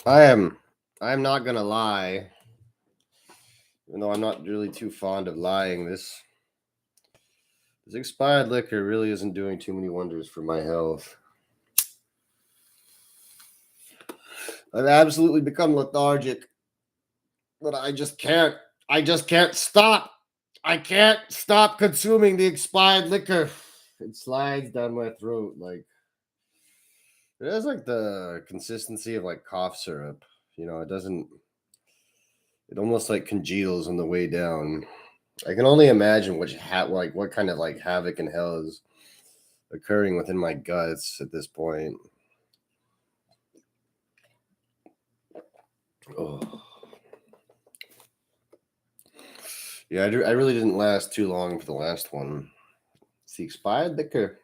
I am not gonna lie, even though I'm not really too fond of lying. This expired liquor really isn't doing too many wonders for my health. I've absolutely become lethargic, but I just can't stop. I can't stop consuming the expired liquor. It slides down my throat like it has like the consistency of like cough syrup. It doesn't. It almost like congeals on the way down. I can only imagine what kind of like havoc and hell is occurring within my guts at this point. Oh. Yeah, I really didn't last too long for the last one. It's the expired liquor.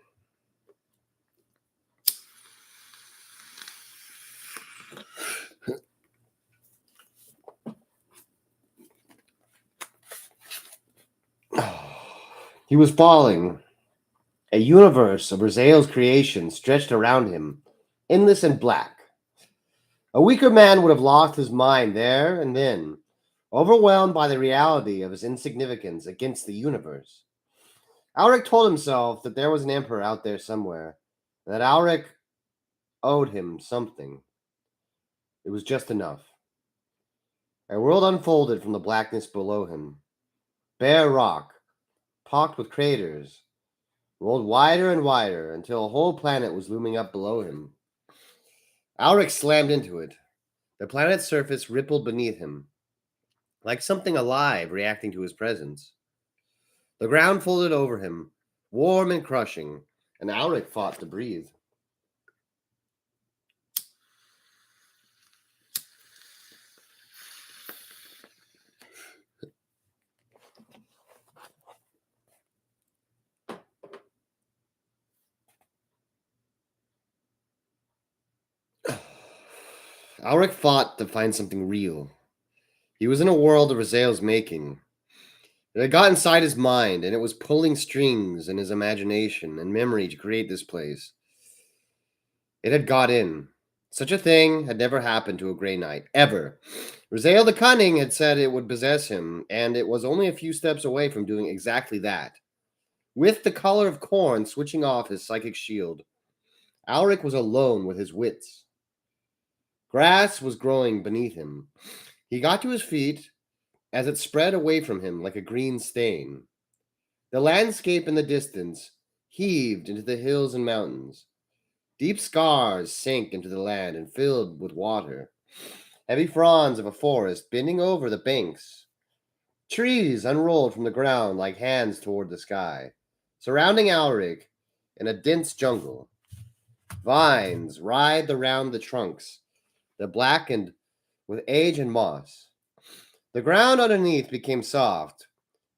He was falling. A universe of Raziel's creation stretched around him, endless and black. A weaker man would have lost his mind there and then, overwhelmed by the reality of his insignificance against the universe. Alric told himself that there was an emperor out there somewhere, and that Alric owed him something. It was just enough. A world unfolded from the blackness below him. Bare rock, pocked with craters, rolled wider and wider until a whole planet was looming up below him. Alric slammed into it. The planet's surface rippled beneath him, like something alive reacting to his presence. The ground folded over him, warm and crushing, and Alric fought to breathe. Alric fought to find something real. He was in a world of Raziel's making. It had got inside his mind, and it was pulling strings in his imagination and memory to create this place. It had got in. Such a thing had never happened to a Grey Knight, ever. Raziel the Cunning had said it would possess him, and it was only a few steps away from doing exactly that. With the color of corn switching off his psychic shield, Alric was alone with his wits. Grass was growing beneath him. He got to his feet as it spread away from him like a green stain. The landscape in the distance heaved into the hills and mountains. Deep scars sank into the land and filled with water. Heavy fronds of a forest bending over the banks. Trees unrolled from the ground like hands toward the sky, surrounding Alric in a dense jungle. Vines writhed around the trunks that blackened with age and moss. The ground underneath became soft,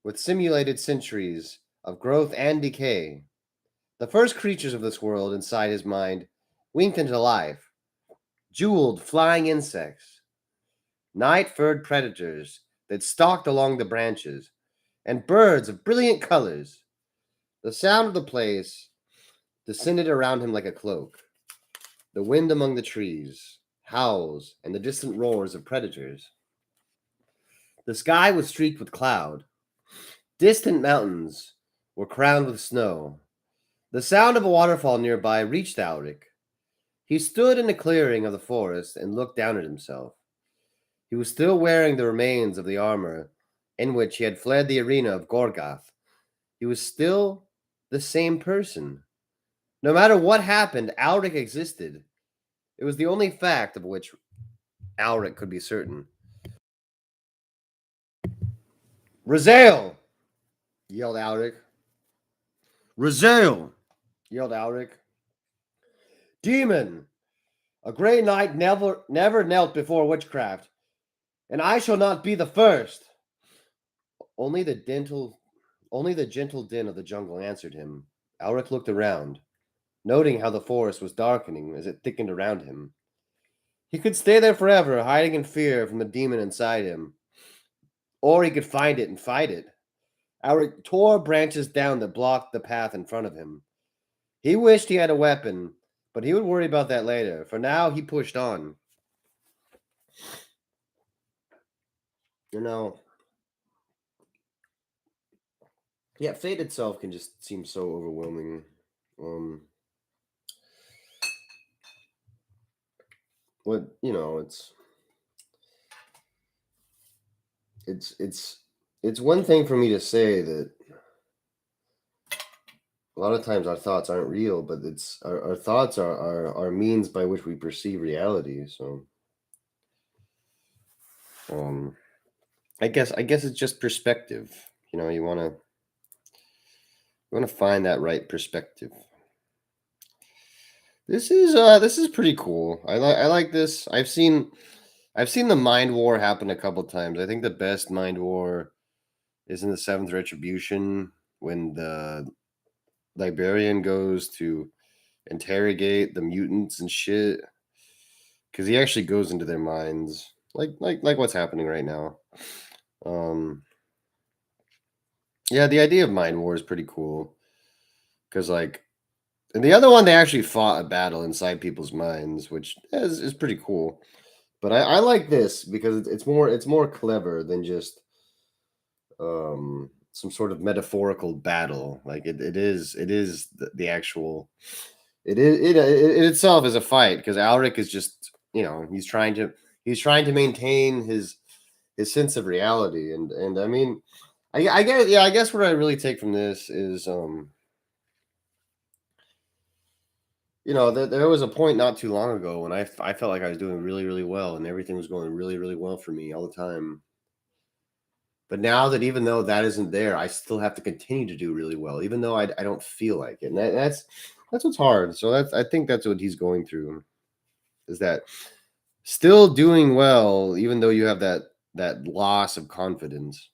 with simulated centuries of growth and decay. The first creatures of this world inside his mind winked into life, jeweled flying insects, night-furred predators that stalked along the branches, and birds of brilliant colors. The sound of the place descended around him like a cloak. The wind among the trees, howls, and the distant roars of predators. The sky was streaked with cloud. Distant mountains were crowned with snow. The sound of a waterfall nearby reached Alric. He stood in a clearing of the forest and looked down at himself. He was still wearing the remains of the armor in which he had fled the arena of Gorgath. He was still the same person. No matter what happened, Alric existed. It was the only fact of which Alric could be certain. Raziel! Yelled Alric. Raziel! Yelled Alric. Demon! A Grey Knight never knelt before witchcraft, and I shall not be the first. Only the gentle din of the jungle answered him. Alric looked around, noting how the forest was darkening as it thickened around him. He could stay there forever, hiding in fear from the demon inside him. Or he could find it and fight it. Alric tore branches down that blocked the path in front of him. He wished he had a weapon, but he would worry about that later. For now, he pushed on. You know, yeah, fate itself can just seem so overwhelming. Um, what it's it's it's one thing for me to say that a lot of times our thoughts aren't real, but it's our thoughts are means by which we perceive reality. So, um, I guess it's just perspective. You want to find that right perspective. This is pretty cool. I like this. I've seen the mind war happen a couple times. I think the best mind war is in the Seventh Retribution when the librarian goes to interrogate the mutants and shit, because he actually goes into their minds, like what's happening right now. Um, yeah, the idea of mind war is pretty cool because and the other one they actually fought a battle inside people's minds, which is pretty cool. But I like this because it's more clever than just some sort of metaphorical battle. Like it is the actual it itself is a fight because Alric is just he's trying to maintain his sense of reality, and I mean I guess what I really take from this is there was a point not too long ago when I felt like I was doing really really well and everything was going really really well for me all the time. But now that even though that isn't there, I still have to continue to do really well, even though I don't feel like it. And that's what's hard. So I think that's what he's going through, is that still doing well, even though you have that loss of confidence.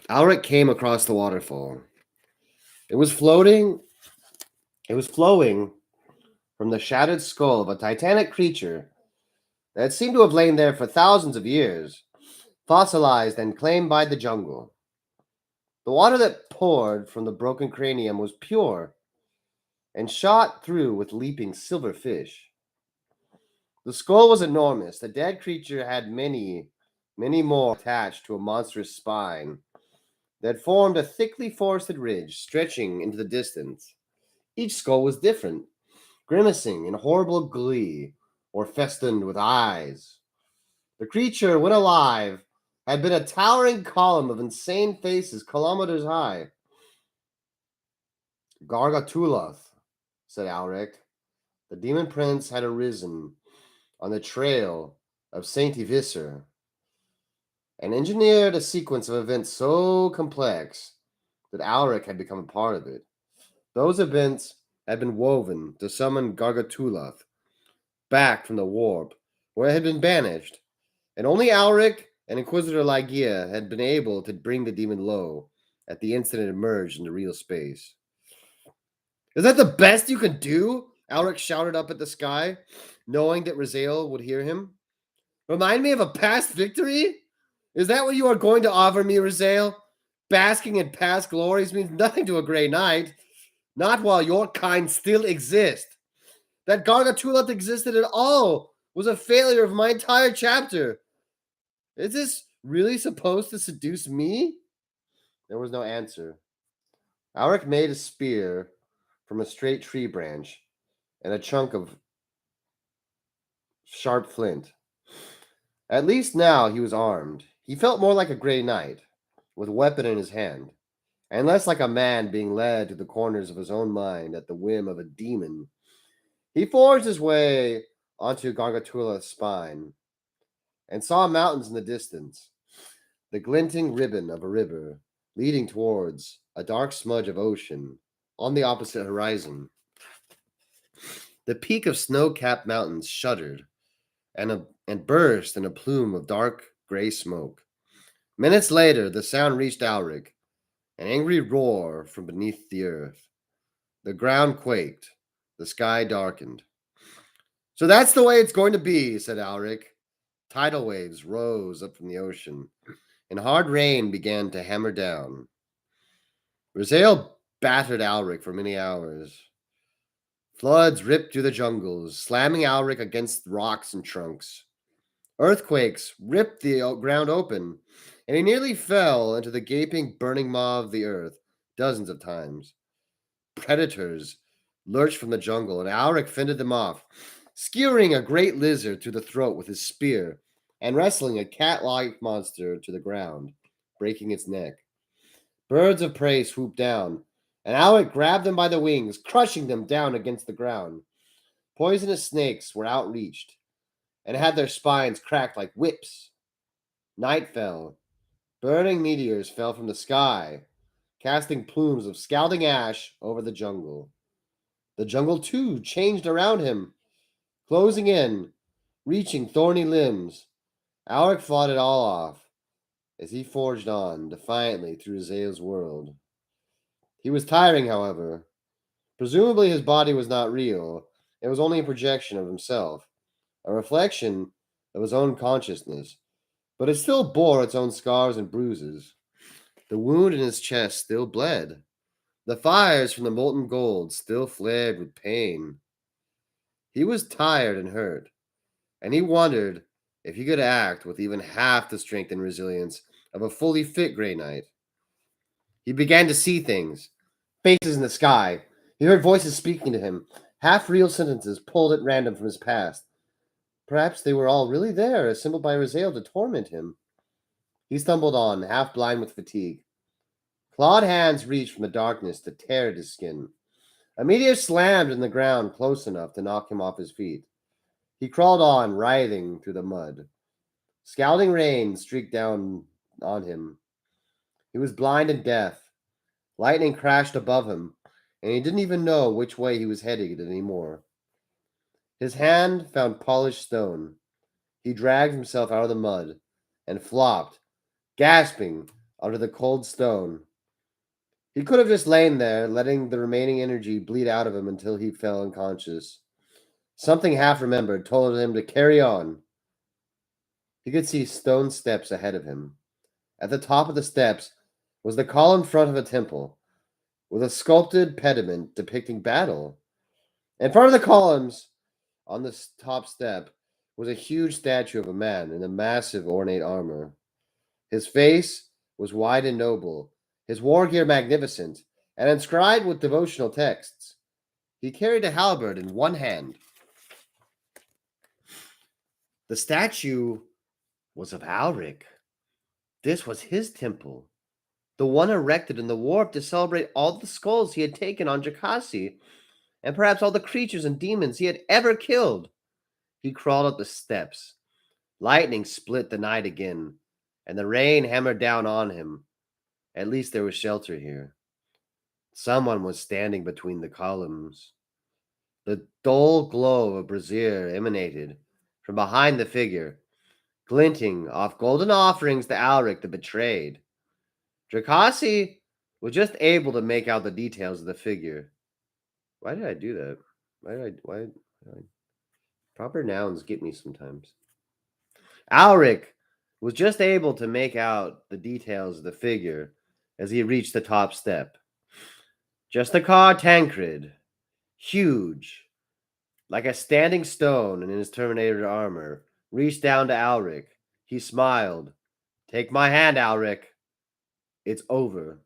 Alric came across the waterfall. It was floating. It was flowing from the shattered skull of a titanic creature that seemed to have lain there for thousands of years, fossilized and claimed by the jungle. The water that poured from the broken cranium was pure and shot through with leaping silver fish. The skull was enormous. The dead creature had many, many more attached to a monstrous spine that formed a thickly forested ridge stretching into the distance. Each skull was different, grimacing in horrible glee or festooned with eyes. The creature, when alive, had been a towering column of insane faces kilometers high. Gargatuloth, said Alric. The demon prince had arisen on the trail of Saint Ivisser and engineered a sequence of events so complex that Alric had become a part of it. Those events had been woven to summon Gargatuloth back from the warp where it had been banished, and only Alric and Inquisitor Lygia had been able to bring the demon low at the instant it emerged into real space. Is that the best you can do? Alric shouted up at the sky, knowing that Raziel would hear him. Remind me of a past victory? Is that what you are going to offer me, Raziel? Basking in past glories means nothing to a Grey Knight. Not while your kind still exist. That Gargatuloth existed at all was a failure of my entire chapter. Is this really supposed to seduce me? There was no answer. Alric made a spear from a straight tree branch and a chunk of sharp flint. At least now he was armed. He felt more like a Grey Knight, with a weapon in his hand, and less like a man being led to the corners of his own mind at the whim of a demon. He forged his way onto Gargatuloth's spine and saw mountains in the distance, the glinting ribbon of a river leading towards a dark smudge of ocean on the opposite horizon. The peak of snow-capped mountains shuddered and burst in a plume of dark gray smoke. Minutes later, the sound reached Alric, an angry roar from beneath the earth. The ground quaked, the sky darkened. So that's the way it's going to be, said Alric. Tidal waves rose up from the ocean, and hard rain began to hammer down. Raziel battered Alric for many hours. Floods ripped through the jungles, slamming Alric against rocks and trunks. Earthquakes ripped the ground open, and he nearly fell into the gaping, burning maw of the earth dozens of times. Predators lurched from the jungle, and Alric fended them off, skewering a great lizard through the throat with his spear and wrestling a cat-like monster to the ground, breaking its neck. Birds of prey swooped down, and Alric grabbed them by the wings, crushing them down against the ground. Poisonous snakes were outreached and had their spines cracked like whips. Night fell. Burning meteors fell from the sky, casting plumes of scalding ash over the jungle. The jungle, too, changed around him, closing in, reaching thorny limbs. Alric fought it all off as he forged on defiantly through Zael's world. He was tiring, however. Presumably his body was not real. It was only a projection of himself, a reflection of his own consciousness, but it still bore its own scars and bruises. The wound in his chest still bled. The fires from the molten gold still flared with pain. He was tired and hurt, and he wondered if he could act with even half the strength and resilience of a fully fit Grey Knight. He began to see things, faces in the sky. He heard voices speaking to him, half-real sentences pulled at random from his past. Perhaps they were all really there, assembled by Raziel to torment him. He stumbled on, half blind with fatigue. Clawed hands reached from the darkness to tear at his skin. A meteor slammed in the ground close enough to knock him off his feet. He crawled on, writhing through the mud. Scalding rain streaked down on him. He was blind and deaf. Lightning crashed above him, and he didn't even know which way he was headed anymore. His hand found polished stone. He dragged himself out of the mud and flopped, gasping, under the cold stone. He could have just lain there, letting the remaining energy bleed out of him until he fell unconscious. Something half remembered told him to carry on. He could see stone steps ahead of him. At the top of the steps was the column front of a temple, with a sculpted pediment depicting battle. In front of the columns, on the top step, was a huge statue of a man in a massive ornate armor. His face was wide and noble, his war gear magnificent, and inscribed with devotional texts. He carried a halberd in one hand. The statue was of Alric. This was his temple, the one erected in the warp to celebrate all the skulls he had taken on Draakasi, and perhaps all the creatures and demons he had ever killed. He crawled up the steps. Lightning split the night again, and the rain hammered down on him. At least there was shelter here. Someone was standing between the columns. The dull glow of a brazier emanated from behind the figure, glinting off golden offerings to Alric the betrayed. Draakasi was just able to make out the details of the figure. Why did I do that? Why did I... Proper nouns get me sometimes. Alric was just able to make out the details of the figure as he reached the top step. Just the car Tancred, huge, like a standing stone in his Terminator armor, reached down to Alric. He smiled. Take my hand, Alric. It's over.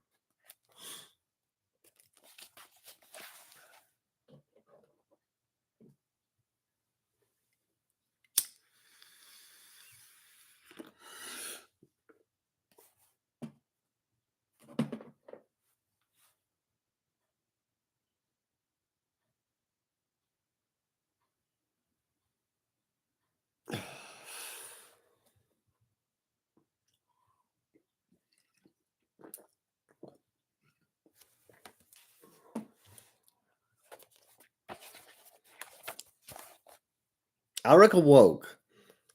Alric awoke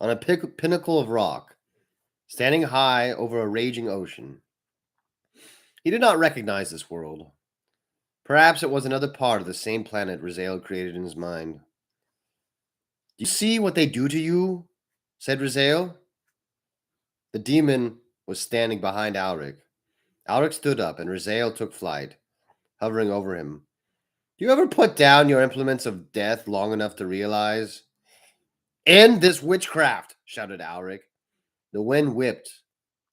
on a pinnacle of rock, standing high over a raging ocean. He did not recognize this world. Perhaps it was another part of the same planet Raziel created in his mind. Do you see what they do to you? said Rizael. The demon was standing behind Alric. Alric stood up, and Rizael took flight, hovering over him. Do you ever put down your implements of death long enough to realize? End this witchcraft, shouted Alric. The wind whipped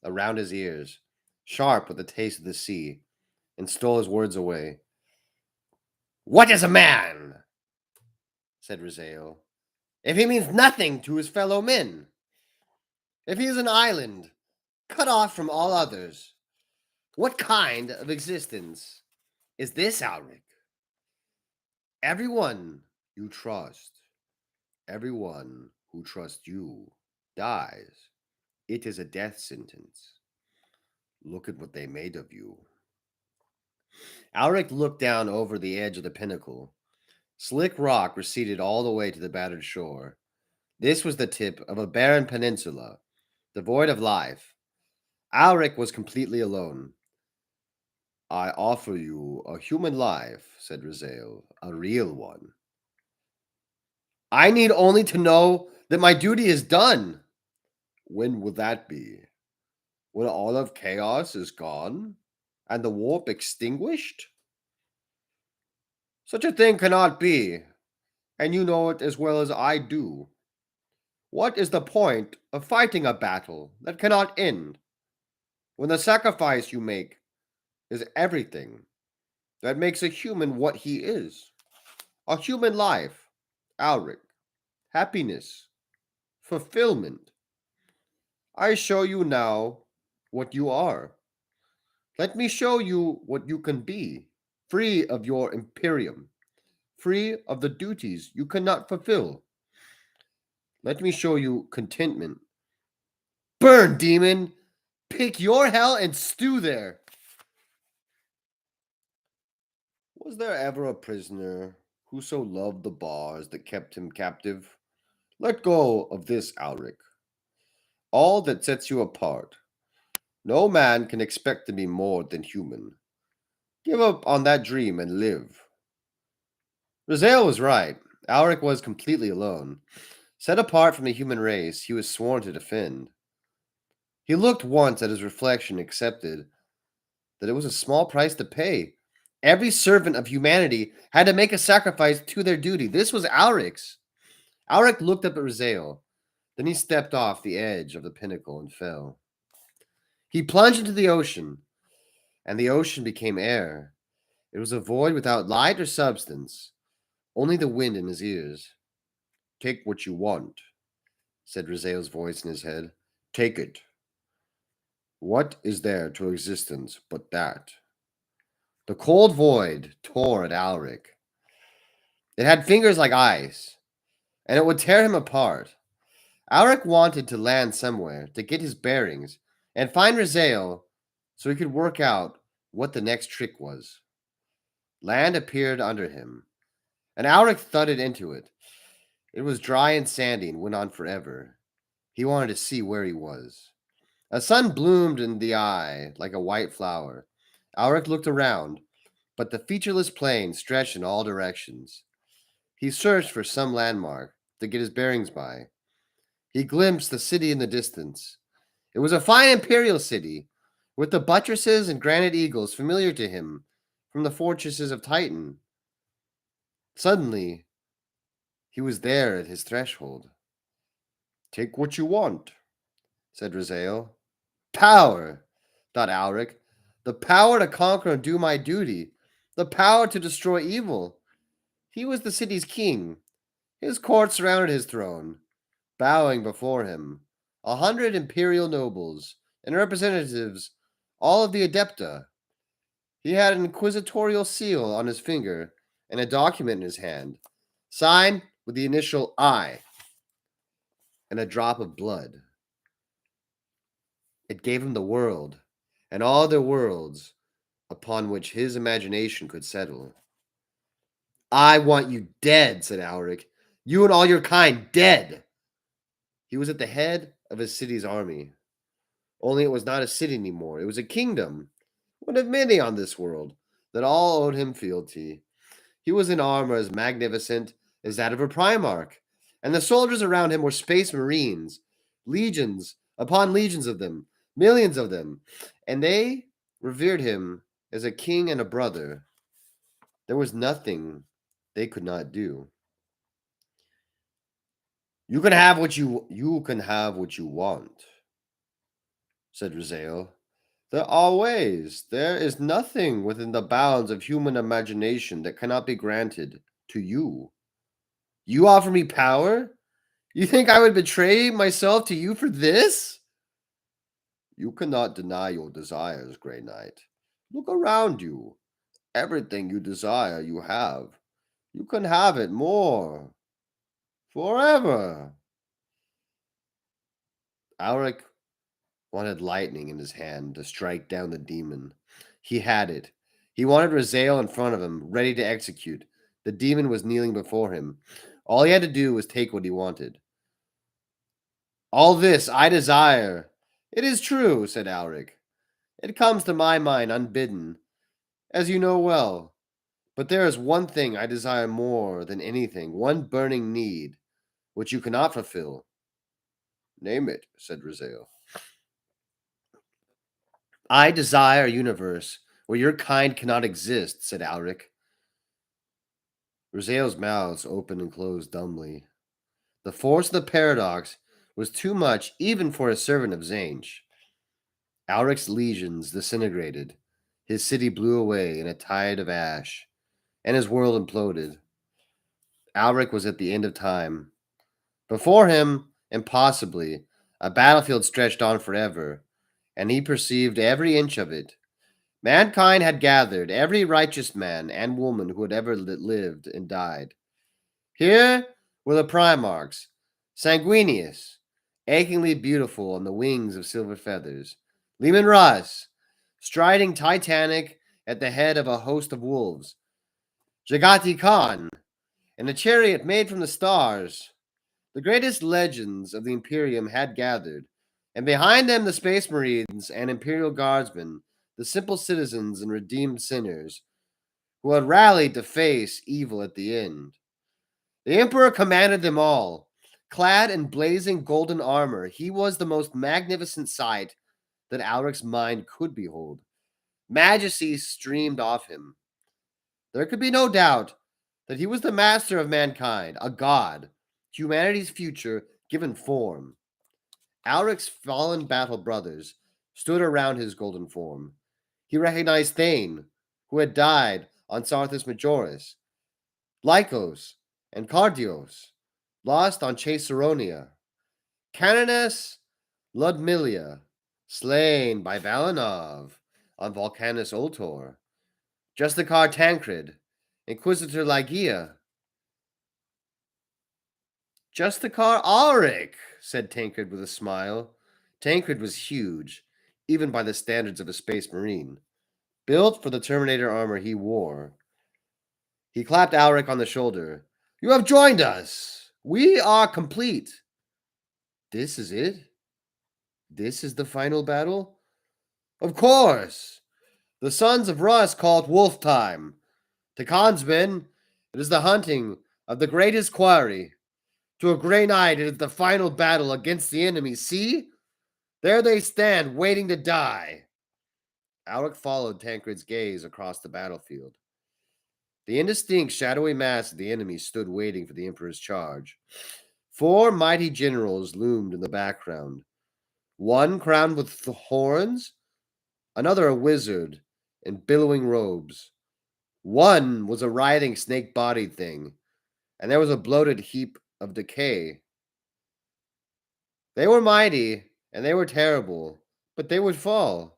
around his ears, sharp with the taste of the sea, and stole his words away. What is a man? Said Rizael. If he means nothing to his fellow men, if he is an island, cut off from all others, what kind of existence is this, Alric? Everyone you trust, everyone who trusts you, dies. It is a death sentence. Look at what they made of you. Alric looked down over the edge of the pinnacle. Slick rock receded all the way to the battered shore. This was the tip of a barren peninsula, devoid of life. Alric was completely alone. I offer you a human life, said Rizael, a real one. I need only to know that my duty is done. When will that be? When all of chaos is gone and the warp extinguished? Such a thing cannot be, and you know it as well as I do. What is the point of fighting a battle that cannot end when the sacrifice you make is everything that makes a human what he is? A human life, Alric, happiness, fulfillment. I show you now what you are. Let me show you what you can be, free of your imperium, free of the duties you cannot fulfill. Let me show you contentment. Burn, demon! Pick your hell and stew there! Was there ever a prisoner who so loved the bars that kept him captive? Let go of this, Alric. All that sets you apart. No man can expect to be more than human. Give up on that dream and live. Rizael was right. Alric was completely alone. Set apart from the human race, he was sworn to defend. He looked once at his reflection and accepted that it was a small price to pay. Every servant of humanity had to make a sacrifice to their duty. This was Alric's. Alric looked up at Rizael. Then he stepped off the edge of the pinnacle and fell. He plunged into the ocean, and the ocean became air. It was a void without light or substance, only the wind in his ears. Take what you want, said Rizael's voice in his head. Take it. What is there to existence but that? The cold void tore at Alric. It had fingers like ice, and it would tear him apart. Alric wanted to land somewhere to get his bearings and find Rizael so he could work out what the next trick was. Land appeared under him, and Alric thudded into it. It was dry and sandy and went on forever. He wanted to see where he was. A sun bloomed in the eye like a white flower. Alric looked around, but the featureless plain stretched in all directions. He searched for some landmark to get his bearings by. He glimpsed the city in the distance. It was a fine imperial city, with the buttresses and granite eagles familiar to him from the fortresses of Titan. Suddenly, he was there at his threshold. Take what you want, said Rizael. Power, thought Alric. The power to conquer and do my duty. The power to destroy evil. He was the city's king. His court surrounded his throne, bowing before him. 100 imperial nobles and representatives, all of the Adepta. He had an inquisitorial seal on his finger and a document in his hand, signed with the initial I and a drop of blood. It gave him the world and all the worlds upon which his imagination could settle. I want you dead, said Alric. You and all your kind dead. He was at the head of his city's army. Only it was not a city anymore. It was a kingdom, one of many on this world, that all owed him fealty. He was in armor as magnificent as that of a Primarch, and the soldiers around him were space marines, legions upon legions of them, millions of them, and they revered him as a king and a brother. There was nothing they could not do. You can have what you want, said Raziel. There is nothing within the bounds of human imagination that cannot be granted to you. You offer me power? You think I would betray myself to you for this? You cannot deny your desires, Grey Knight. Look around you. Everything you desire, you have. You can have it more. Forever. Alric wanted lightning in his hand to strike down the demon. He had it. He wanted Raziel in front of him, ready to execute. The demon was kneeling before him. All he had to do was take what he wanted. All this I desire. It is true, said Alric. It comes to my mind unbidden, as you know well. But there is one thing I desire more than anything, one burning need, which you cannot fulfill. Name it, said Raziel. I desire a universe where your kind cannot exist, said Alric. Raziel's mouths opened and closed dumbly. The force of the paradox was too much even for a servant of Zange. Alric's legions disintegrated. His city blew away in a tide of ash, and his world imploded. Alric was at the end of time. Before him, impossibly, a battlefield stretched on forever, and he perceived every inch of it. Mankind had gathered, every righteous man and woman who had ever lived and died. Here were the Primarchs, sanguineous, achingly beautiful on the wings of silver feathers. Leman Russ, striding titanic at the head of a host of wolves. Jagati Khan, in a chariot made from the stars. The greatest legends of the Imperium had gathered, and behind them the Space Marines and Imperial Guardsmen, the simple citizens and redeemed sinners, who had rallied to face evil at the end. The Emperor commanded them all. Clad in blazing golden armor, he was the most magnificent sight that Alric's mind could behold. Majesty streamed off him. There could be no doubt that he was the master of mankind, a god, humanity's future given form. Alric's fallen battle brothers stood around his golden form. He recognized Thane, who had died on Sarthus Majoris, Lycos and Cardios, lost on Caesaronia, Canoness Ludmilla, slain by Valinov on Volcanus Ultor, Justicar Tancred, Inquisitor Lygia. Justicar Alric, said Tancred with a smile. Tancred was huge, even by the standards of a space marine, built for the Terminator armor he wore. He clapped Alric on the shoulder. You have joined us. We are complete. This is it? This is the final battle? Of course. The sons of Russ call it wolf time. To Khonsmen, it is the hunting of the greatest quarry. To a Grey Knight, it is the final battle against the enemy. See? There they stand, waiting to die. Alric followed Tancred's gaze across the battlefield. The indistinct, shadowy mass of the enemy stood waiting for the Emperor's charge. 4 mighty generals loomed in the background. One crowned with horns, another a wizard in billowing robes. One was a writhing snake-bodied thing, and there was a bloated heap of decay. They were mighty, and they were terrible, but they would fall.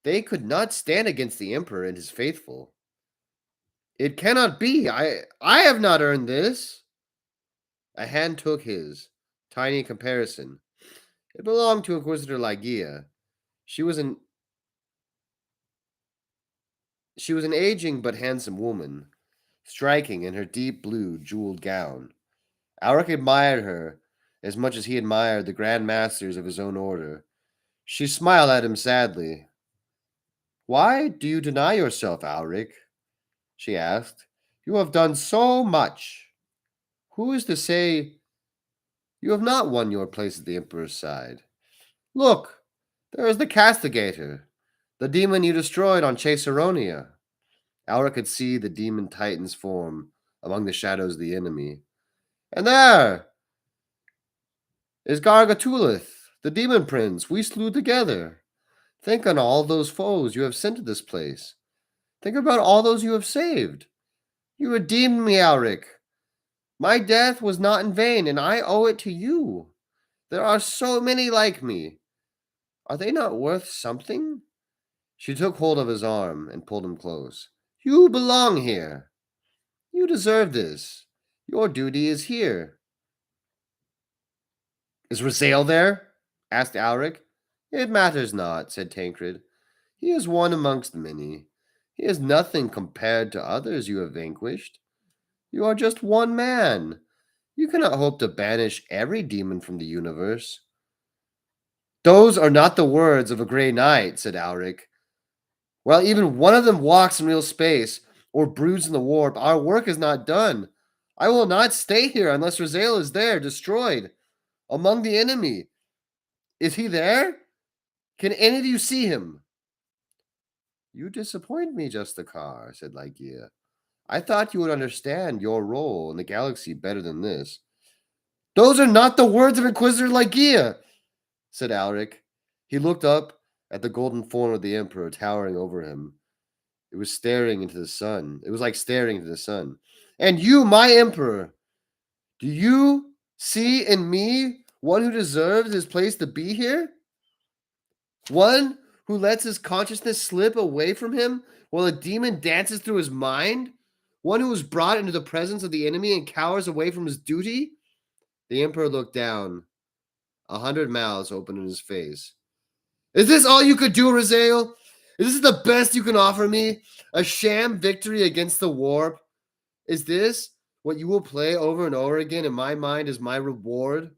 They could not stand against the Emperor and his faithful. It cannot be. I have not earned this. A hand took his, tiny in comparison. It belonged to Inquisitor Lygia. She was an aging but handsome woman, striking in her deep blue jeweled gown. Alric admired her as much as he admired the grand masters of his own order. She smiled at him sadly. Why do you deny yourself, Alric? She asked. You have done so much. Who is to say You have not won your place at the Emperor's side. Look, there is the Castigator, the demon you destroyed on Caesaronia. Aura could see the demon titan's form among the shadows of the enemy. And there is Gargatulith, the demon prince we slew together. Think on all those foes you have sent to this place. Think about all those you have saved. You redeemed me, Auric. My death was not in vain, and I owe it to you. There are so many like me. Are they not worth something? She took hold of his arm and pulled him close. You belong here. You deserve this. Your duty is here. Is Rasael there? Asked Alric. It matters not, said Tancred. He is one amongst many. He is nothing compared to others you have vanquished. You are just one man. You cannot hope to banish every demon from the universe. Those are not the words of a Grey Knight, said Alric. While even one of them walks in real space or broods in the warp, our work is not done. I will not stay here unless Rasael is there, destroyed, among the enemy. Is he there? Can any of you see him? You disappoint me, Justicar, said Lygia. I thought you would understand your role in the galaxy better than this. Those are not the words of Inquisitor Lygia, said Alric. He looked up at the golden form of the Emperor towering over him. It was staring into the sun. It was like staring into the sun. And you, my Emperor, do you see in me one who deserves his place to be here? One who lets his consciousness slip away from him while a demon dances through his mind? One who is brought into the presence of the enemy and cowers away from his duty? The Emperor looked down, 100 mouths open in his face. Is this all you could do, Rasael? Is this the best you can offer me? A sham victory against the warp? Is this what you will play over and over again in my mind as my reward?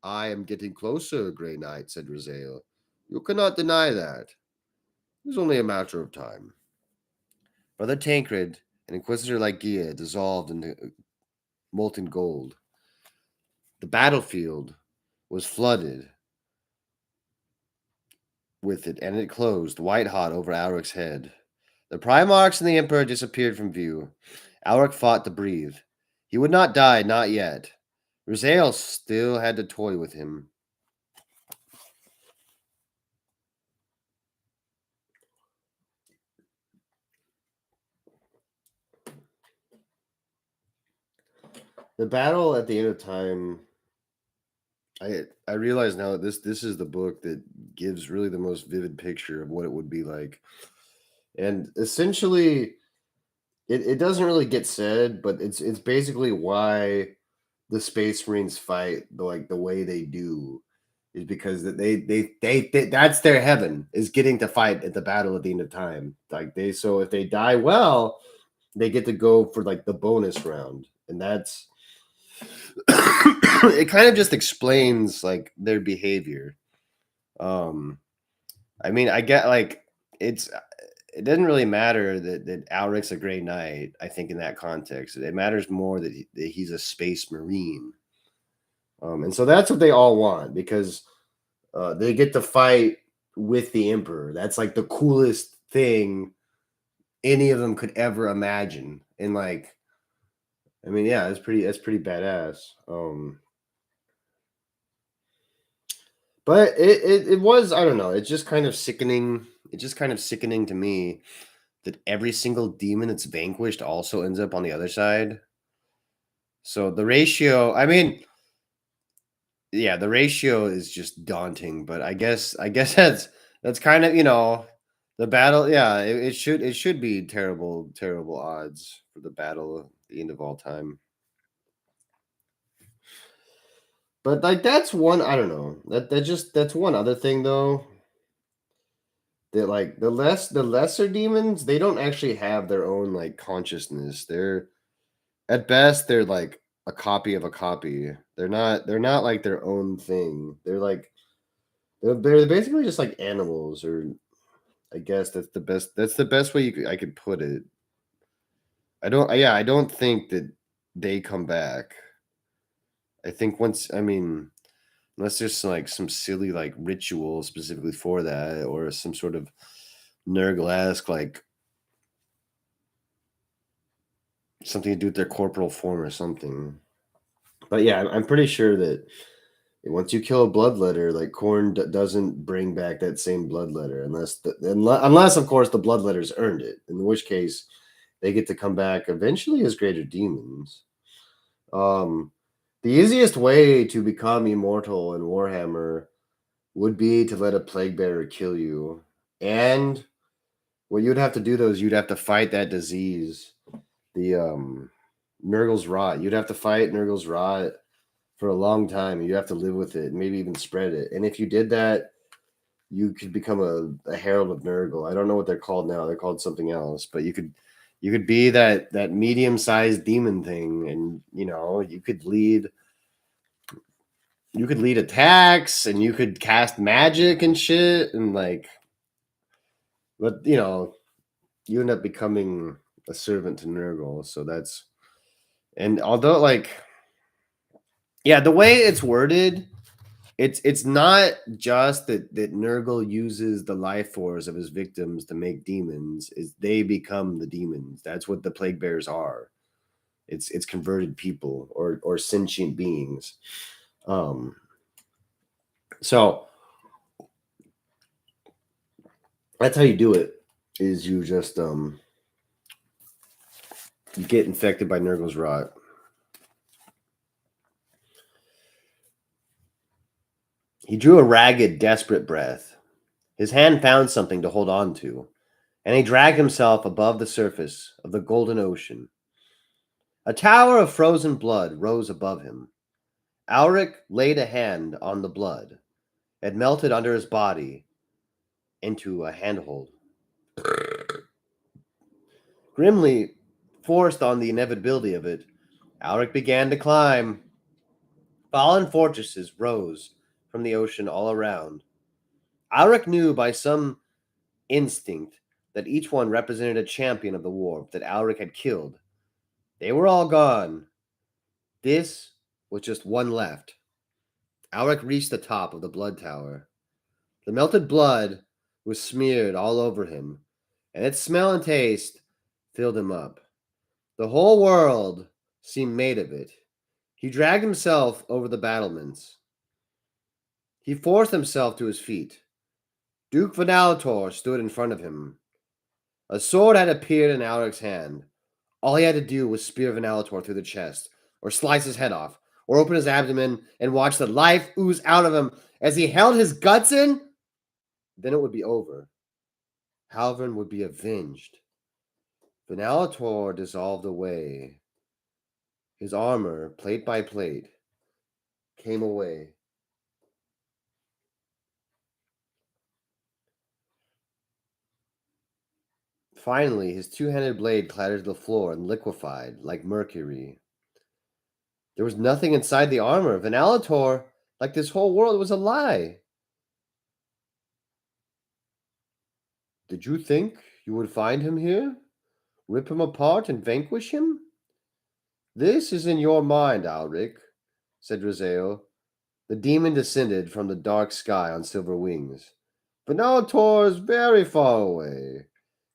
I am getting closer, Grey Knight, said Rasael. You cannot deny that. It is only a matter of time. Brother Tancred and Inquisitor Lygia dissolved into molten gold. The battlefield was flooded with it, and it closed, white hot over Auric's head. The Primarchs and the Emperor disappeared from view. Auric fought to breathe. He would not die, not yet. Rasael still had to toy with him. The battle at the end of time, I realize now that this is the book that gives really the most vivid picture of what it would be like. And essentially it doesn't really get said, but it's basically why the Space Marines fight the way they do is because they that's their heaven, is getting to fight at the battle at the end of time. Like so if they die well, they get to go for like the bonus round, and that's it kind of just explains like their behavior. I mean, I get like it doesn't really matter that Alric's a Grey Knight. I think in that context, it matters more that he's a Space Marine. And so that's what they all want, because they get to fight with the Emperor. That's like the coolest thing any of them could ever imagine. And like, I mean, yeah, that's pretty badass. But it was, I don't know, it's just kind of sickening. It's just kind of sickening to me that every single demon that's vanquished also ends up on the other side. So the ratio, I mean, yeah, the ratio is just daunting, but I guess that's kind of, the battle, yeah, it should be terrible odds for the battle at the end of all time. But like that's one, I don't know. That's one other thing though. That like the lesser demons, they don't actually have their own like consciousness. They're at best they're like a copy of a copy. They're not like their own thing. They're basically just like animals, or I guess that's the best way I could put it. I don't think that they come back. I think unless there's like some silly like ritual specifically for that, or some sort of Nurgle-esque like something to do with their corporal form or something. But yeah, I'm pretty sure that once you kill a bloodletter, like Corn doesn't bring back that same bloodletter unless of course the bloodletters earned it. In which case, they get to come back eventually as greater demons. Um, the easiest way to become immortal in Warhammer would be to let a plague bearer kill you, and what you'd have to do though is you'd have to fight that disease, the Nurgle's rot. You'd have to fight Nurgle's rot for a long time. You have to live with it, maybe even spread it. And if you did that, you could become a herald of Nurgle. I don't know what they're called now. They're called something else. But you could be that medium-sized demon thing, and you could lead attacks, and you could cast magic and shit, and but you end up becoming a servant to Nurgle. So that's, and although the way it's worded, it's not just that Nurgle uses the life force of his victims to make demons. Is they become the demons. That's what the plague bears are. It's converted people or sentient beings. So that's how you do it. Is you just you get infected by Nurgle's rot. He drew a ragged, desperate breath. His hand found something to hold on to, and he dragged himself above the surface of the golden ocean. A tower of frozen blood rose above him. Auric laid a hand on the blood. It melted under his body into a handhold. Grimly forced on the inevitability of it, Auric began to climb. Fallen fortresses rose from the ocean all around. Auric knew by some instinct that each one represented a champion of the warp that Auric had killed. They were all gone. This was just one left. Auric reached the top of the blood tower. The melted blood was smeared all over him, and its smell and taste filled him up. The whole world seemed made of it. He dragged himself over the battlements. He forced himself to his feet. Duke Venalator stood in front of him. A sword had appeared in Auric's hand. All he had to do was spear Venalator through the chest, or slice his head off, or open his abdomen and watch the life ooze out of him as he held his guts in. Then it would be over. Halvern would be avenged. Venalator dissolved away. His armor, plate by plate, came away. Finally, his two-handed blade clattered to the floor and liquefied like mercury. There was nothing inside the armor. Venalator, like this whole world, was a lie. Did you think you would find him here? Rip him apart and vanquish him? This is in your mind, Auric, said Rizeo. The demon descended from the dark sky on silver wings. Venalator is very far away.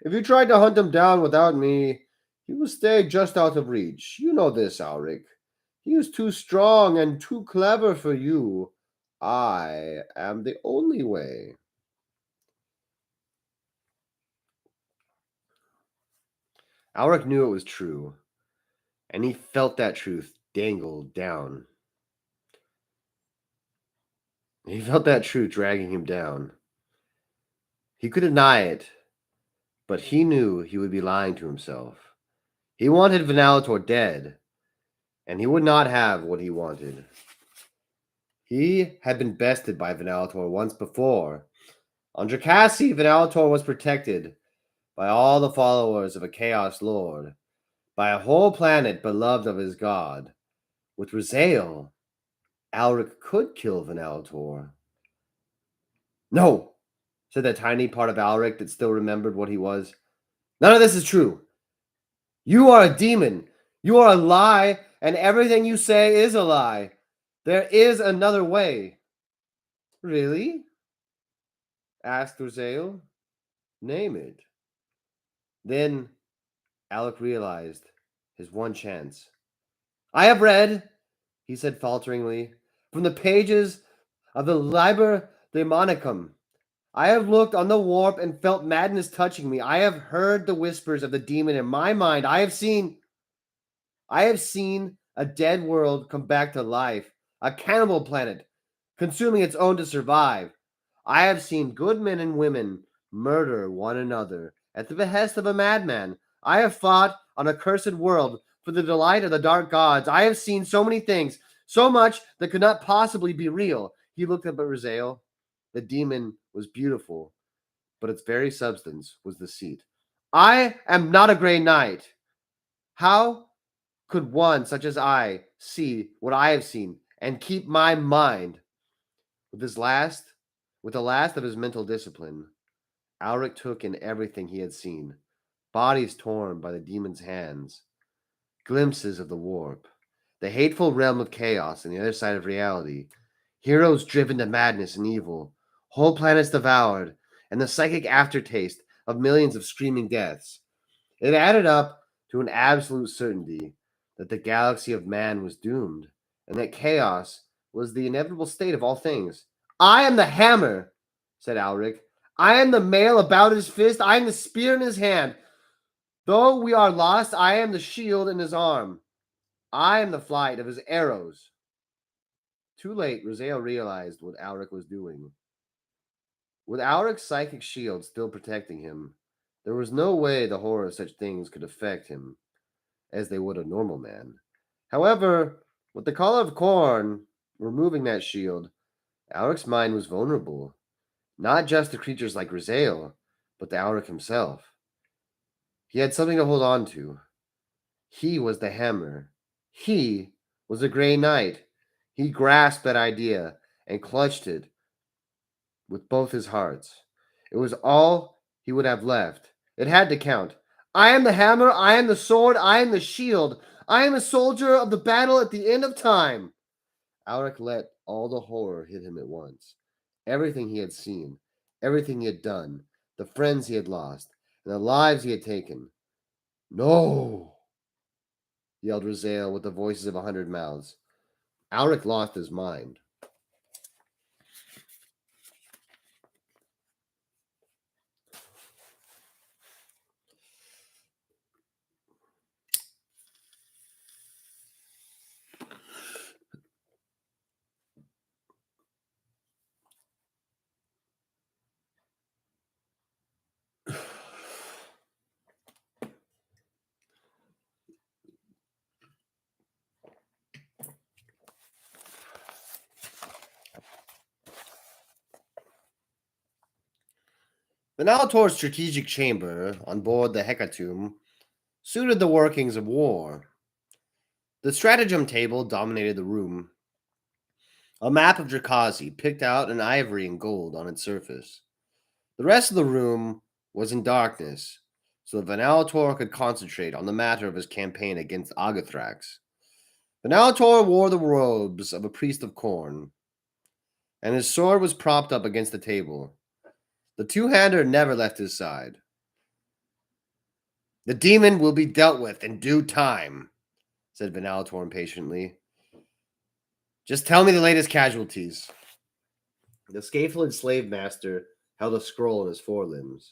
If you tried to hunt him down without me, he will stay just out of reach. You know this, Auric. He is too strong and too clever for you. I am the only way. Auric knew it was true, and he felt that truth dangled down. He felt that truth dragging him down. He could deny it, but he knew he would be lying to himself. He wanted Venalator dead, and he would not have what he wanted. He had been bested by Venalator once before. On Draakasi, Venalator was protected by all the followers of a Chaos Lord, by a whole planet beloved of his god. With Rizeo, Auric could kill Venalator. No, said that tiny part of Auric that still remembered what he was. None of this is true. You are a demon. You are a lie, and everything you say is a lie. There is another way. Really? Asked Rosael. Name it. Then Alec realized his one chance. I have read, he said falteringly, from the pages of the Liber Demonicum. I have looked on the warp and felt madness touching me. I have heard the whispers of the demon in my mind. I have seen a dead world come back to life, a cannibal planet, consuming its own to survive. I have seen good men and women murder one another at the behest of a madman. I have fought on a cursed world for the delight of the dark gods. I have seen so many things, so much that could not possibly be real. He looked up at Rosael. The demon was beautiful, but its very substance was deceit. I am not a Grey Knight. How could one such as I see what I have seen and keep my mind? With his last, with the last of his mental discipline, Alric took in everything he had seen: bodies torn by the demon's hands, glimpses of the warp, the hateful realm of chaos on the other side of reality, heroes driven to madness and evil, whole planets devoured, and the psychic aftertaste of millions of screaming deaths. It added up to an absolute certainty that the galaxy of man was doomed, and that chaos was the inevitable state of all things. I am the hammer, said Alric. I am the mail about his fist. I am the spear in his hand. Though we are lost, I am the shield in his arm. I am the flight of his arrows. Too late, Rosael realized what Alric was doing. With Alric's psychic shield still protecting him, there was no way the horror of such things could affect him as they would a normal man. However, with the call of Korn removing that shield, Alric's mind was vulnerable, not just to creatures like Rosael, but to Alric himself. He had something to hold on to. He was the hammer. He was a Grey Knight. He grasped that idea and clutched it with both his hearts. It was all he would have left. It had to count. I am the hammer, I am the sword, I am the shield. I am a soldier of the battle at the end of time. Alric let all the horror hit him at once. Everything he had seen, everything he had done, the friends he had lost, and the lives he had taken. No, yelled Rosael with the voices of 100 mouths. Alric lost his mind. The Nalator's strategic chamber on board the Hecatomb suited the workings of war. The stratagem table dominated the room. A map of Draakasi picked out in ivory and gold on its surface. The rest of the room was in darkness, so that Vanalator could concentrate on the matter of his campaign against Agathrax. Vanalator wore the robes of a priest of Khorne, and his sword was propped up against the table. The two-hander never left his side. The demon will be dealt with in due time, said Vanalator impatiently. Just tell me the latest casualties. The scatheless slave master held a scroll in his forelimbs.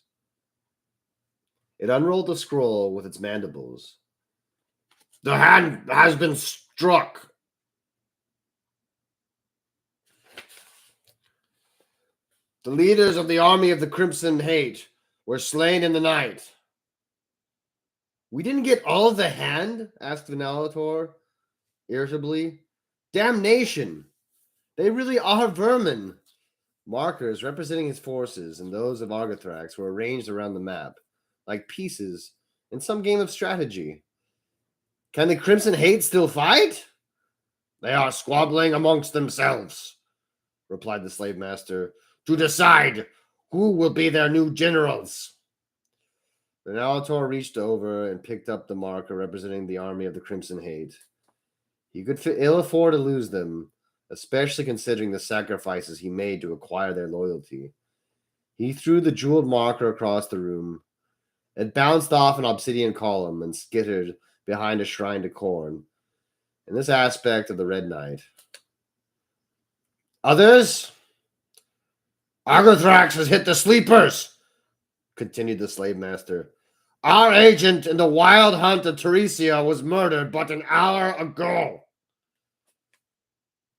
It unrolled the scroll with its mandibles. The hand has been struck. The leaders of the army of the Crimson Hate were slain in the night. We didn't get all of the hand? Asked Vanalator irritably. Damnation! They really are vermin. Markers representing his forces and those of Argothrax were arranged around the map, like pieces in some game of strategy. Can the Crimson Hate still fight? They are squabbling amongst themselves, replied the slave master, to decide who will be their new generals. Then Alator reached over and picked up the marker representing the army of the Crimson Hate. He could ill afford to lose them, especially considering the sacrifices he made to acquire their loyalty. He threw the jeweled marker across the room. It bounced off an obsidian column and skittered behind a shrine to Khorne. In this aspect of the Red Knight. Others? Agathrax has hit the sleepers, continued the slave master. Our agent in the wild hunt of Teresia was murdered but an hour ago.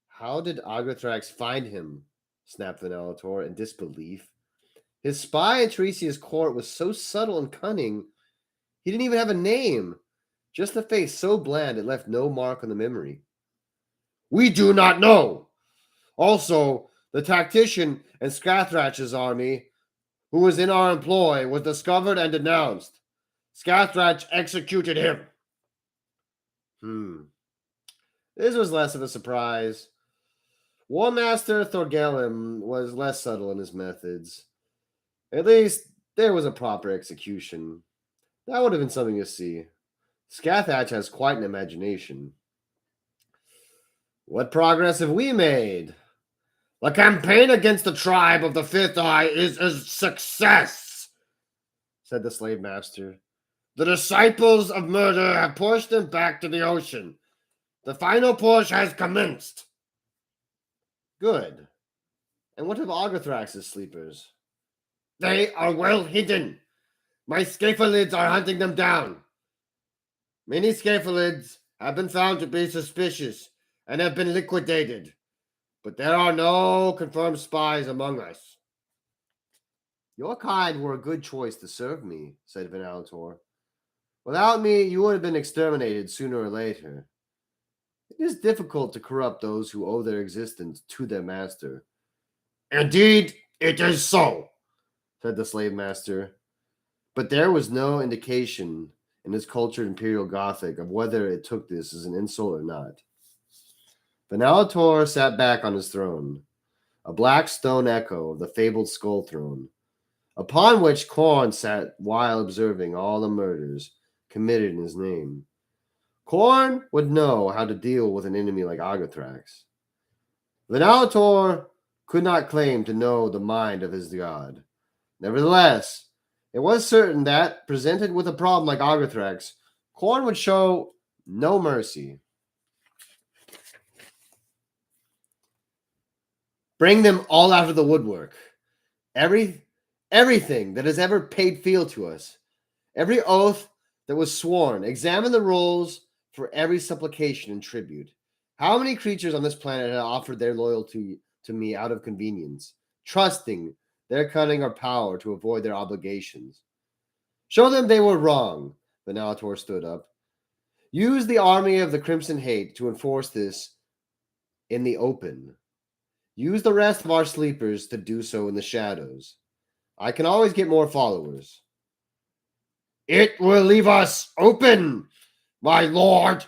How did Agathrax find him? Snapped Venalator in disbelief. His spy at Teresia's court was so subtle and cunning, he didn't even have a name. Just a face so bland it left no mark on the memory. We do not know. Also, the tactician in Scathratch's army, who was in our employ, was discovered and denounced. Scathratch executed him. This was less of a surprise. War Master Thorgellim was less subtle in his methods. At least, there was a proper execution. That would have been something to see. Scathratch has quite an imagination. What progress have we made? The campaign against the tribe of the Fifth Eye is a success, said the slave master. The disciples of murder have pushed them back to the ocean. The final push has commenced. Good. And what of Agathrax's sleepers? They are well hidden. My scaphulids are hunting them down. Many scaphulids have been found to be suspicious and have been liquidated, but there are no confirmed spies among us. Your kind were a good choice to serve me, said Venalator. Without me, you would have been exterminated sooner or later. It is difficult to corrupt those who owe their existence to their master. Indeed, it is so, said the slave master. But there was no indication in his cultured Imperial Gothic of whether it took this as an insult or not. Venalator sat back on his throne, a black stone echo of the fabled skull throne, upon which Khorne sat while observing all the murders committed in his name. Khorne would know how to deal with an enemy like Agathrax. Venalator could not claim to know the mind of his god. Nevertheless, it was certain that, presented with a problem like Agathrax, Khorne would show no mercy. Bring them all out of the woodwork. Everything that has ever paid field to us. Every oath that was sworn. Examine the rolls for every supplication and tribute. How many creatures on this planet have offered their loyalty to me out of convenience, trusting their cunning or power to avoid their obligations? Show them they were wrong. Venalator stood up. Use the army of the Crimson Hate to enforce this in the open. Use the rest of our sleepers to do so in the shadows. I can always get more followers. It will leave us open, my lord.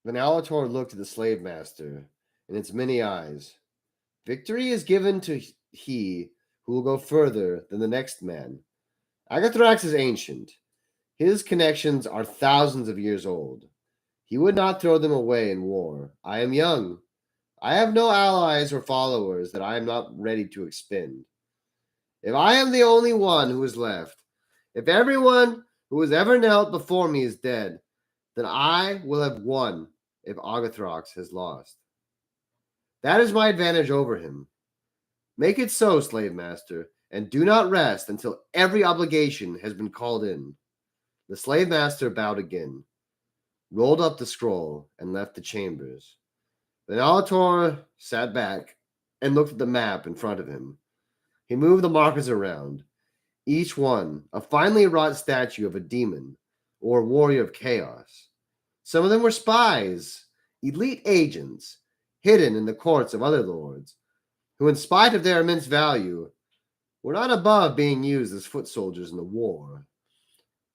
Venalator looked at the slave master in its many eyes. Victory is given to he who will go further than the next man. Agathrax is ancient. His connections are thousands of years old. He would not throw them away in war. I am young. I have no allies or followers that I am not ready to expend. If I am the only one who is left, if everyone who has ever knelt before me is dead, then I will have won if Agathrax has lost. That is my advantage over him. Make it so, slave master, and do not rest until every obligation has been called in. The slave master bowed again, rolled up the scroll, and left the chambers. Venalator sat back and looked at the map in front of him. He moved the markers around, each one a finely wrought statue of a demon or a warrior of chaos. Some of them were spies, elite agents, hidden in the courts of other lords, who, in spite of their immense value, were not above being used as foot soldiers in the war.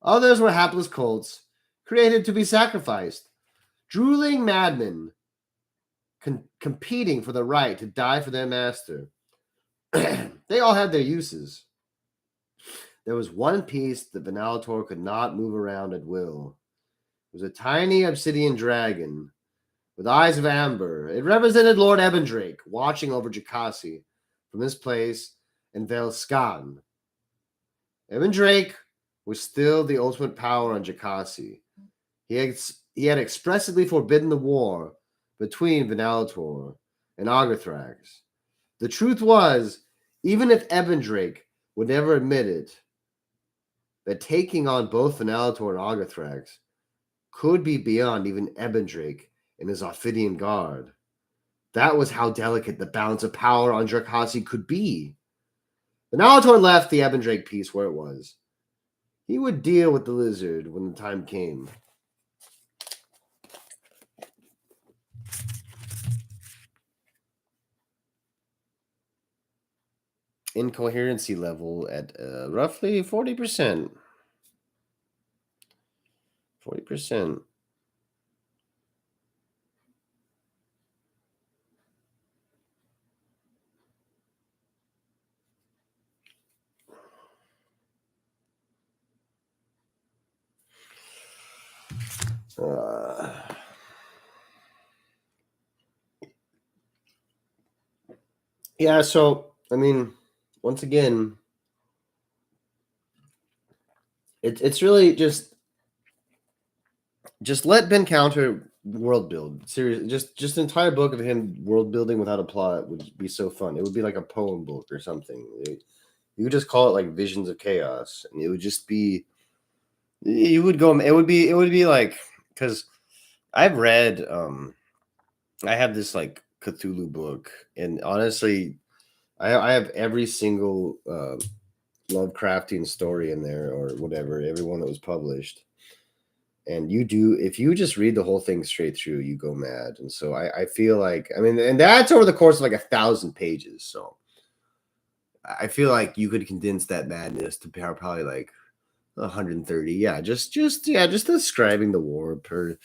Others were hapless colts, created to be sacrificed, drooling madmen, competing for the right to die for their master. They all had their uses. There was one piece that Venalator could not move around at will. It was a tiny obsidian dragon, with eyes of amber. It represented Lord Ebendrake watching over Draakasi from his place in Velskan. Ebendrake was still the ultimate power on Draakasi. He had expressly forbidden the war between Venalator and Agathrax. The truth was, even if Ebendrake would never admit it, that taking on both Venalator and Agathrax could be beyond even Ebendrake and his Ophidian guard. That was how delicate the balance of power on Draakasi could be. Venalator left the Ebendrake piece where it was. He would deal with the lizard when the time came. Incoherency level at roughly 40%. 40%. Yeah, so, I mean, once again, it's really just let Ben Counter world build. Seriously, just an entire book of him world building without a plot would be so fun. It would be like a poem book or something. You would just call it like Visions of Chaos, and it would just be. You would go. It would be like, because I've read. I have this like Cthulhu book, and honestly, I have every single Lovecraftian story in there or whatever, every one that was published. And if you just read the whole thing straight through, you go mad. And so I feel like, I mean, and that's over the course of like 1,000 pages. So I feel like you could condense that madness to probably like 130. Yeah, just describing the war per,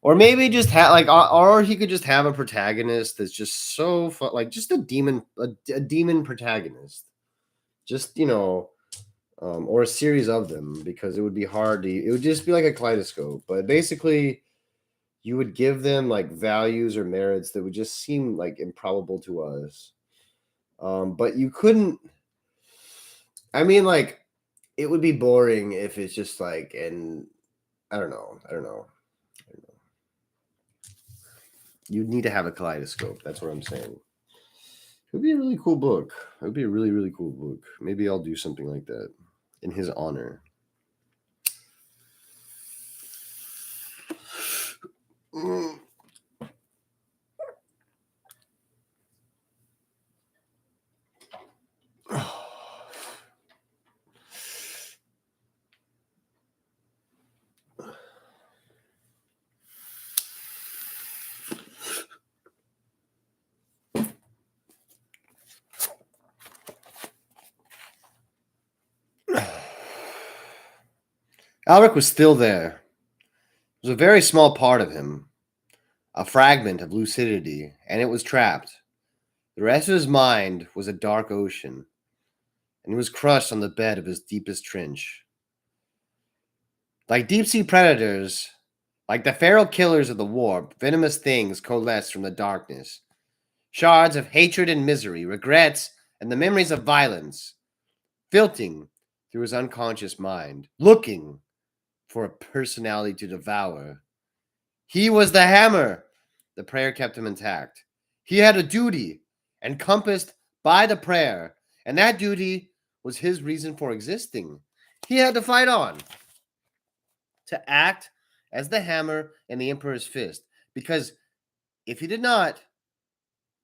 or maybe just have like, or he could just have a protagonist that's just so fun, like just a demon protagonist, just or a series of them, because it would be hard to. It would just be like a kaleidoscope, but basically, you would give them like values or merits that would just seem like improbable to us. But you couldn't. I mean, like, it would be boring if it's just like, and I don't know. You'd need to have a kaleidoscope. That's what I'm saying. It would be a really cool book. It would be a really, really cool book. Maybe I'll do something like that in his honor. Alric was still there. It was a very small part of him, a fragment of lucidity, and it was trapped. The rest of his mind was a dark ocean, and he was crushed on the bed of his deepest trench. Like deep-sea predators, like the feral killers of the warp, venomous things coalesced from the darkness. Shards of hatred and misery, regrets, and the memories of violence, filtering through his unconscious mind, looking for a personality to devour. He was the hammer. The prayer kept him intact. He had a duty, encompassed by the prayer, and that duty was his reason for existing. He had to fight on, to act as the hammer in the Emperor's fist, because if he did not,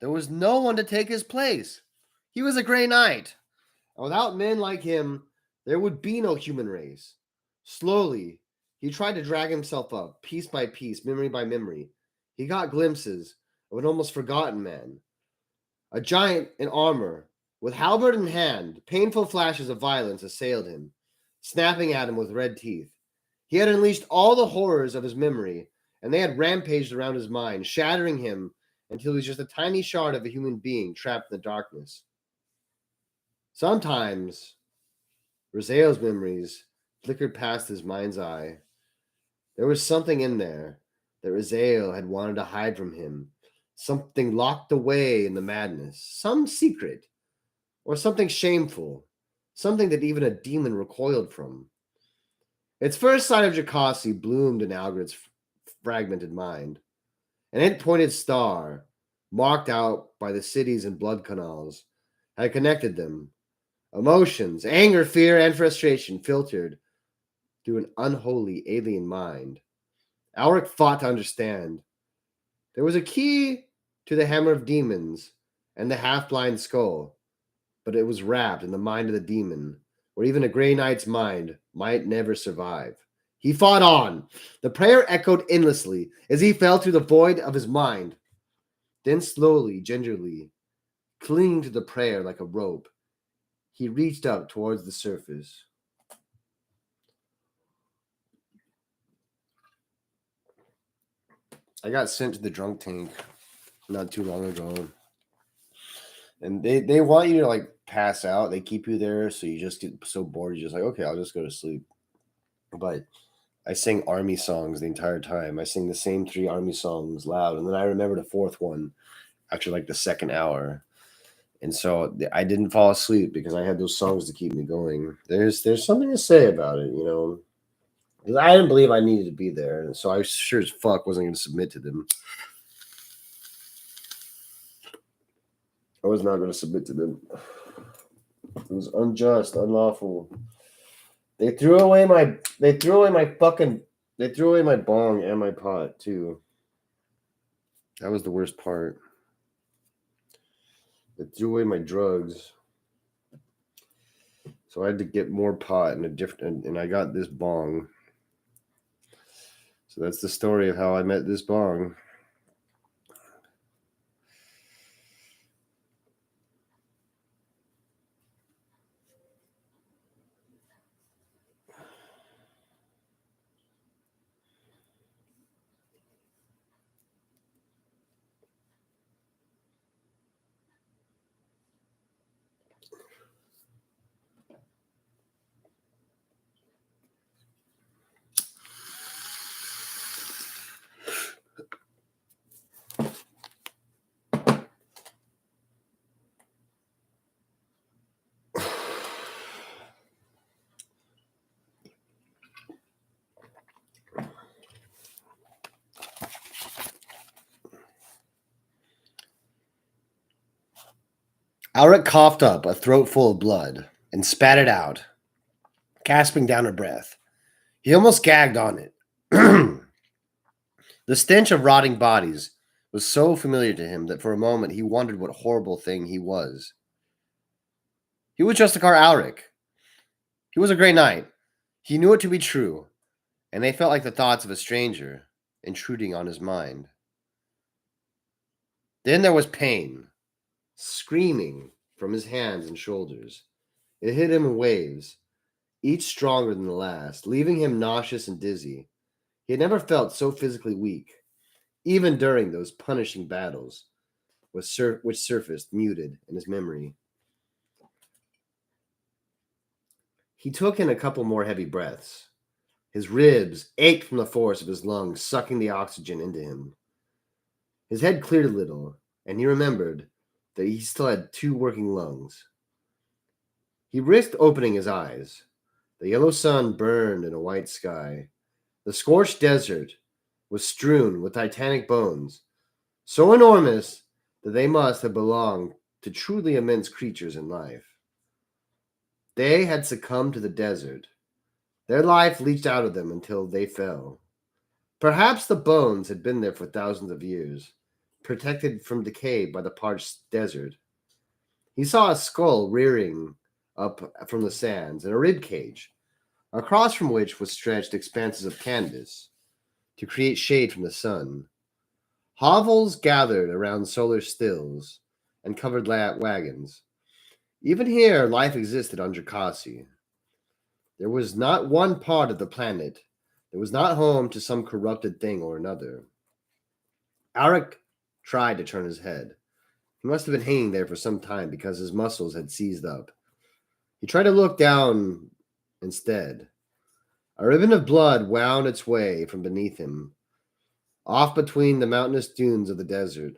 there was no one to take his place. He was a Grey Knight, and without men like him, there would be no human race. Slowly, he tried to drag himself up, piece by piece, memory by memory. He got glimpses of an almost forgotten man, a giant in armor, with halberd in hand. Painful flashes of violence assailed him, snapping at him with red teeth. He had unleashed all the horrors of his memory, and they had rampaged around his mind, shattering him until he was just a tiny shard of a human being trapped in the darkness. Sometimes, Raziel's memories flickered past his mind's eye. There was something in there, that Raziel had wanted to hide from him, something locked away in the madness, some secret, or something shameful, something that even a demon recoiled from. Its first sight of Draakasi bloomed in Algred's fragmented mind. An eight-pointed star, marked out by the cities and blood canals, had connected them. Emotions, anger, fear, and frustration filtered through an unholy alien mind. Alric fought to understand. There was a key to the hammer of demons and the half-blind skull, but it was wrapped in the mind of the demon, where even a Grey Knight's mind might never survive. He fought on. The prayer echoed endlessly as he fell through the void of his mind. Then slowly, gingerly, clinging to the prayer like a rope, he reached up towards the surface. I got sent to the drunk tank not too long ago. And they want you to like pass out. They keep you there so you just get so bored you're just like, okay, I'll just go to sleep. But I sang army songs the entire time. I sang the same 3 army songs loud, and then I remembered a 4th one after like the 2nd hour. And so I didn't fall asleep because I had those songs to keep me going. There's something to say about it, you know. Because I didn't believe I needed to be there, and so I sure as fuck wasn't going to submit to them. I was not going to submit to them. It was unjust, unlawful. They threw away my bong and my pot too. That was the worst part. They threw away my drugs. So I had to get more pot and I got this bong. So that's the story of how I met this bong. Alric coughed up a throat full of blood and spat it out, gasping down her breath. He almost gagged on it. The stench of rotting bodies was so familiar to him that for a moment he wondered what horrible thing he was. He was Justicar Alric. He was a Grey Knight. He knew it to be true, and they felt like the thoughts of a stranger intruding on his mind. Then there was pain, screaming from his hands and shoulders. It hit him in waves, each stronger than the last, leaving him nauseous and dizzy. He had never felt so physically weak, even during those punishing battles which surfaced muted in his memory. He took in a couple more heavy breaths. His ribs ached from the force of his lungs sucking the oxygen into him. His head cleared a little, and he remembered that he still had 2 working lungs. He risked opening his eyes. The yellow sun burned in a white sky. The scorched desert was strewn with titanic bones, so enormous that they must have belonged to truly immense creatures in life. They had succumbed to the desert. Their life leached out of them until they fell. Perhaps the bones had been there for thousands of years, protected from decay by the parched desert. He saw a skull rearing up from the sands and a rib cage, across from which was stretched expanses of canvas to create shade from the sun. Hovels gathered around solar stills and covered wagons. Even here, life existed on Draakasi. There was not one part of the planet that was not home to some corrupted thing or another. Alric tried to turn his head. He must have been hanging there for some time because his muscles had seized up. He tried to look down instead. A ribbon of blood wound its way from beneath him, off between the mountainous dunes of the desert.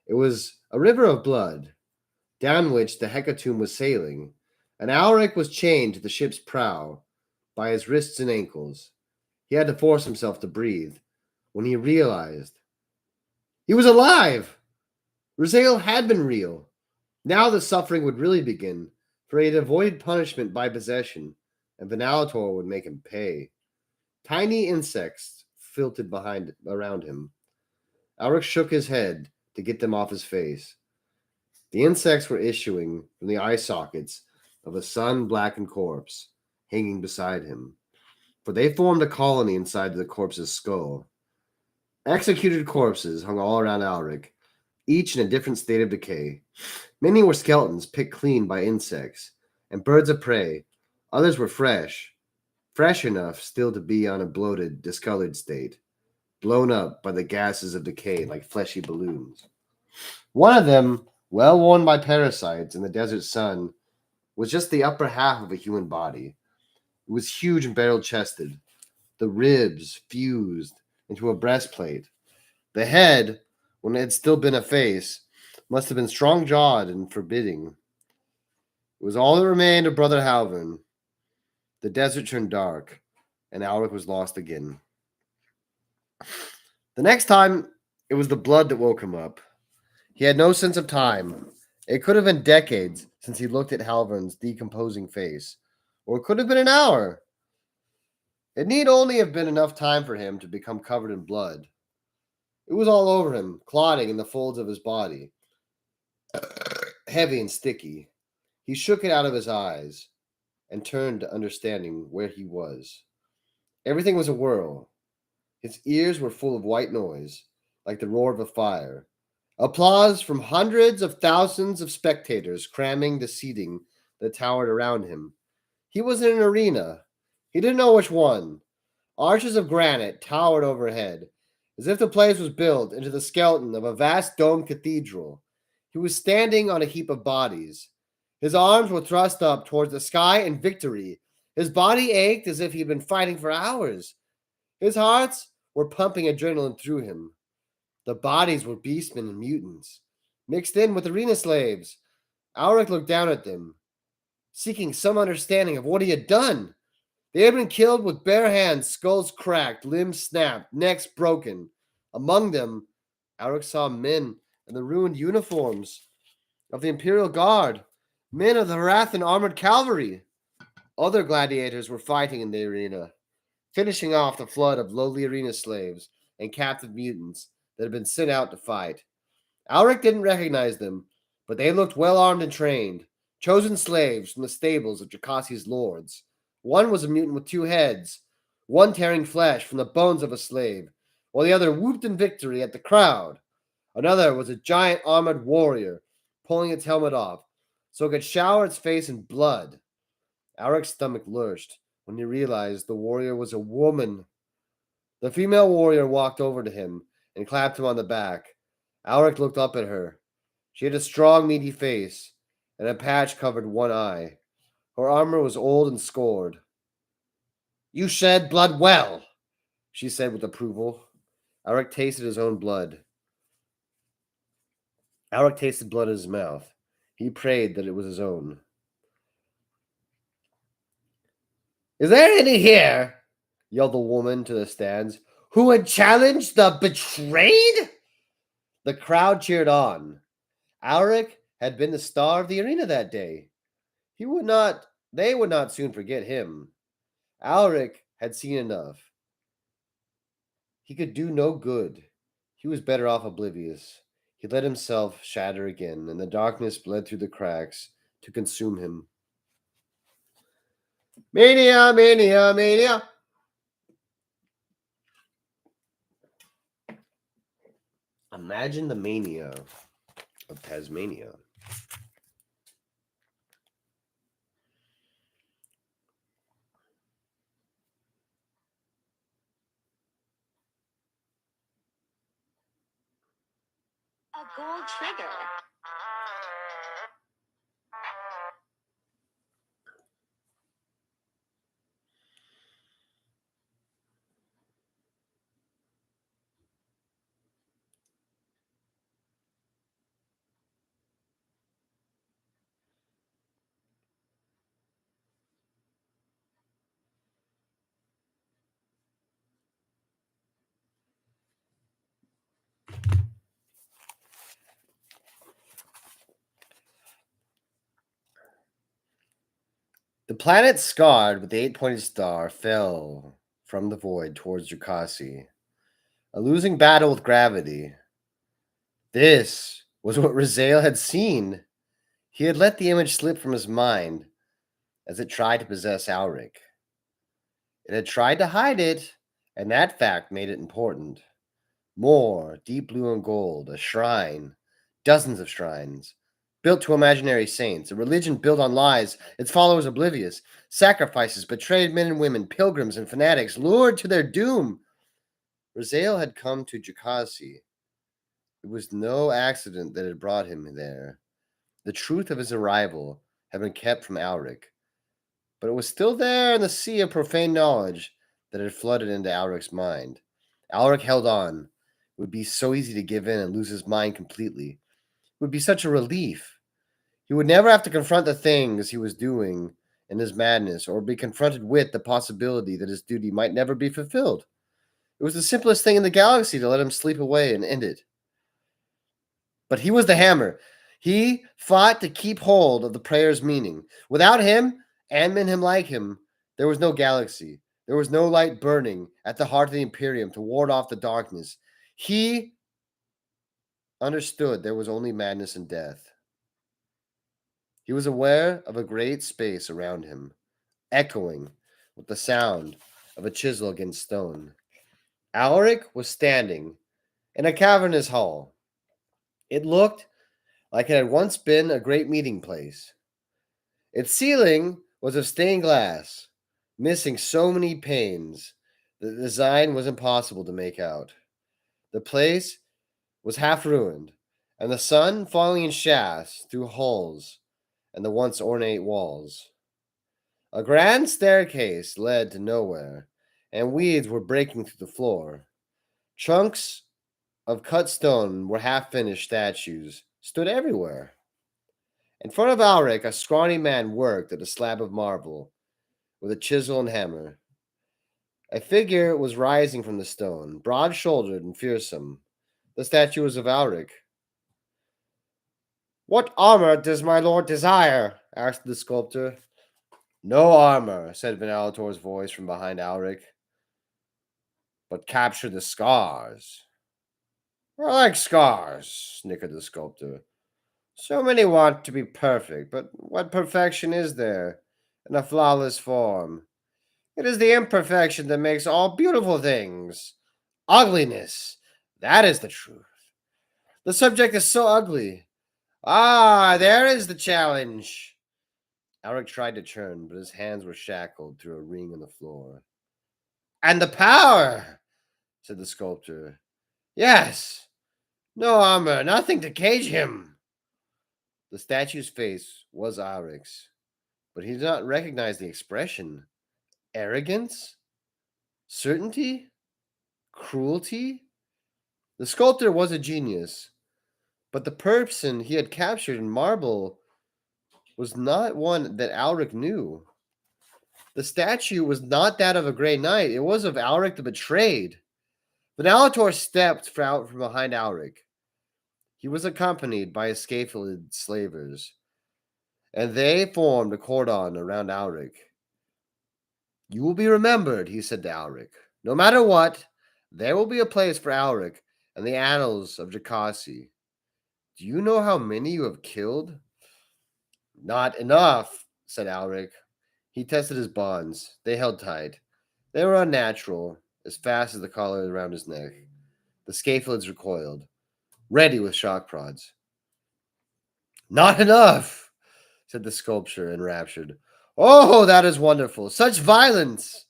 It was a river of blood, down which the hecatomb was sailing, and Alaric was chained to the ship's prow by his wrists and ankles. He had to force himself to breathe when he realized he was alive. Raziel had been real. Now the suffering would really begin, for he had avoided punishment by possession, and Venalator would make him pay. Tiny insects filtered around him. Alaric shook his head to get them off his face. The insects were issuing from the eye sockets of a sun-blackened corpse hanging beside him, for they formed a colony inside the corpse's skull. Executed corpses hung all around Alaric, each in a different state of decay. Many were skeletons picked clean by insects and birds of prey. Others were fresh enough still to be on a bloated, discolored state, blown up by the gases of decay like fleshy balloons. One of them, well worn by parasites in the desert sun, was just the upper half of a human body. It was huge and barrel-chested, the ribs fused into a breastplate. The head, when it had still been a face, must have been strong-jawed and forbidding. It was all that remained of Brother Halvin. The desert turned dark, and Alaric was lost again. The next time, it was the blood that woke him up. He had no sense of time. It could have been decades since he looked at Halvin's decomposing face, or it could have been an hour. It need only have been enough time for him to become covered in blood. It was all over him, clotting in the folds of his body, heavy and sticky. He shook it out of his eyes and turned to understanding where he was. Everything was a whirl. His ears were full of white noise, like the roar of a fire. Applause from hundreds of thousands of spectators cramming the seating that towered around him. He was in an arena. He didn't know which one. Arches of granite towered overhead, as if the place was built into the skeleton of a vast domed cathedral. He was standing on a heap of bodies. His arms were thrust up towards the sky in victory. His body ached as if he had been fighting for hours. His hearts were pumping adrenaline through him. The bodies were beastmen and mutants, mixed in with arena slaves. Alaric looked down at them, seeking some understanding of what he had done. They had been killed with bare hands, skulls cracked, limbs snapped, necks broken. Among them, Alaric saw men in the ruined uniforms of the Imperial Guard, men of the Harathan armored cavalry. Other gladiators were fighting in the arena, finishing off the flood of lowly arena slaves and captive mutants that had been sent out to fight. Alaric didn't recognize them, but they looked well armed and trained, chosen slaves from the stables of Draakasi's lords. One was a mutant with two heads, one tearing flesh from the bones of a slave, while the other whooped in victory at the crowd. Another was a giant armored warrior, pulling its helmet off so it could shower its face in blood. Alaric's stomach lurched when he realized the warrior was a woman. The female warrior walked over to him and clapped him on the back. Alaric looked up at her. She had a strong, meaty face, and a patch covered one eye. Her armor was old and scored. "You shed blood well," she said with approval. Alaric tasted his own blood. Alaric tasted blood in his mouth. He prayed that it was his own. "Is there any here," yelled the woman to the stands, "who would challenge the betrayed?" The crowd cheered on. Alaric had been the star of the arena that day. They would not soon forget him. Alaric had seen enough. He could do no good. He was better off oblivious. He let himself shatter again, and the darkness bled through the cracks to consume him. Mania, mania, mania. Imagine the mania of Tasmania. A gold trigger. The planet scarred with the eight-pointed star fell from the void towards Draakasi, a losing battle with gravity. This was what Raziel had seen. He had let the image slip from his mind as it tried to possess Alric. It had tried to hide it, and that fact made it important. More, deep blue and gold, a shrine, dozens of shrines, built to imaginary saints, a religion built on lies, its followers oblivious, sacrifices, betrayed men and women, pilgrims and fanatics, lured to their doom. Raziel had come to Draakasi. It was no accident that had brought him there. The truth of his arrival had been kept from Alric, but it was still there in the sea of profane knowledge that had flooded into Alric's mind. Alric held on. It would be so easy to give in and lose his mind completely. It would be such a relief. He would never have to confront the things he was doing in his madness or be confronted with the possibility that his duty might never be fulfilled. It was the simplest thing in the galaxy to let him sleep away and end it. But he was the hammer. He fought to keep hold of the prayer's meaning. Without him, and men him like him, there was no galaxy. There was no light burning at the heart of the Imperium to ward off the darkness. He understood there was only madness and death. He was aware of a great space around him, echoing with the sound of a chisel against stone. Alaric was standing in a cavernous hall. It looked like it had once been a great meeting place. Its ceiling was of stained glass, missing so many panes that the design was impossible to make out. The place was half ruined, and the sun falling in shafts through holes in the once ornate walls. A grand staircase led to nowhere, and weeds were breaking through the floor. Chunks of cut stone where half-finished statues stood everywhere. In front of Alric, a scrawny man worked at a slab of marble with a chisel and hammer. A figure was rising from the stone, broad-shouldered and fearsome. The statue was of Alric. "What armor does my lord desire?" asked the sculptor. "No armor," said Vanalator's voice from behind Alric, "but capture the scars." "I like scars," snickered the sculptor. "So many want to be perfect, but what perfection is there in a flawless form? It is the imperfection that makes all beautiful things. Ugliness, that is the truth. The subject is so ugly. Ah, there is the challenge." Alric tried to turn, but his hands were shackled through a ring on the floor. "And the power," said the sculptor. "Yes, no armor, nothing to cage him." The statue's face was Auric's, but he did not recognize the expression. Arrogance? Certainty? Cruelty? The sculptor was a genius, but the person he had captured in marble was not one that Alric knew. The statue was not that of a Grey Knight, it was of Alric the Betrayed. Vanalator stepped out from behind Alric. He was accompanied by his scatheled slavers, and they formed a cordon around Alric. "You will be remembered," he said to Alric. "No matter what, there will be a place for Alric in the annals of Draakasi. Do you know how many you have killed?" "Not enough," said Alric. He tested his bonds. They held tight. They were unnatural, as fast as the collar around his neck. The scaphoids recoiled, ready with shock prods. "Not enough," said the sculptor, enraptured. "Oh, that is wonderful! Such violence!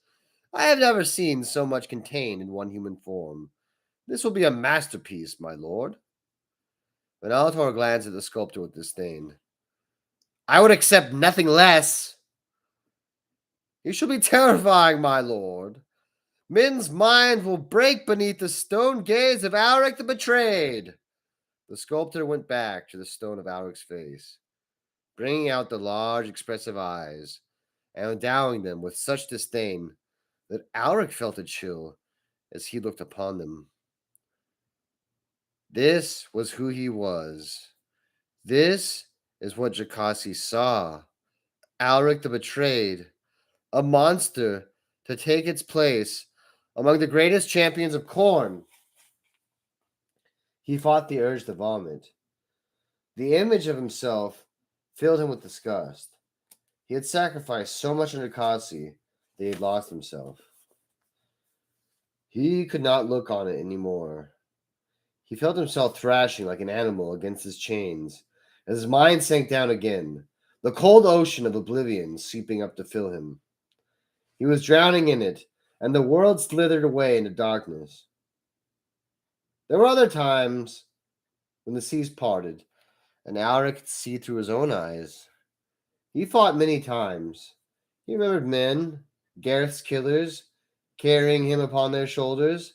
I have never seen so much contained in one human form. This will be a masterpiece, my lord." Vanalator glanced at the sculptor with disdain. "I would accept nothing less." "You shall be terrifying, my lord. Men's minds will break beneath the stone gaze of Alric the Betrayed." The sculptor went back to the stone of Alric's face, bringing out the large, expressive eyes, and endowing them with such disdain that Alric felt a chill as he looked upon them. This was who he was. This is what Draakasi saw. Alric the Betrayed, a monster to take its place among the greatest champions of corn. He fought the urge to vomit. The image of himself filled him with disgust. He had sacrificed so much under Kasi that he had lost himself. He could not look on it any more. He felt himself thrashing like an animal against his chains as his mind sank down again, the cold ocean of oblivion sweeping up to fill him. He was drowning in it, and the world slithered away into darkness. There were other times when the seas parted, and Alric could see through his own eyes. He fought many times. He remembered men, Gareth's killers, carrying him upon their shoulders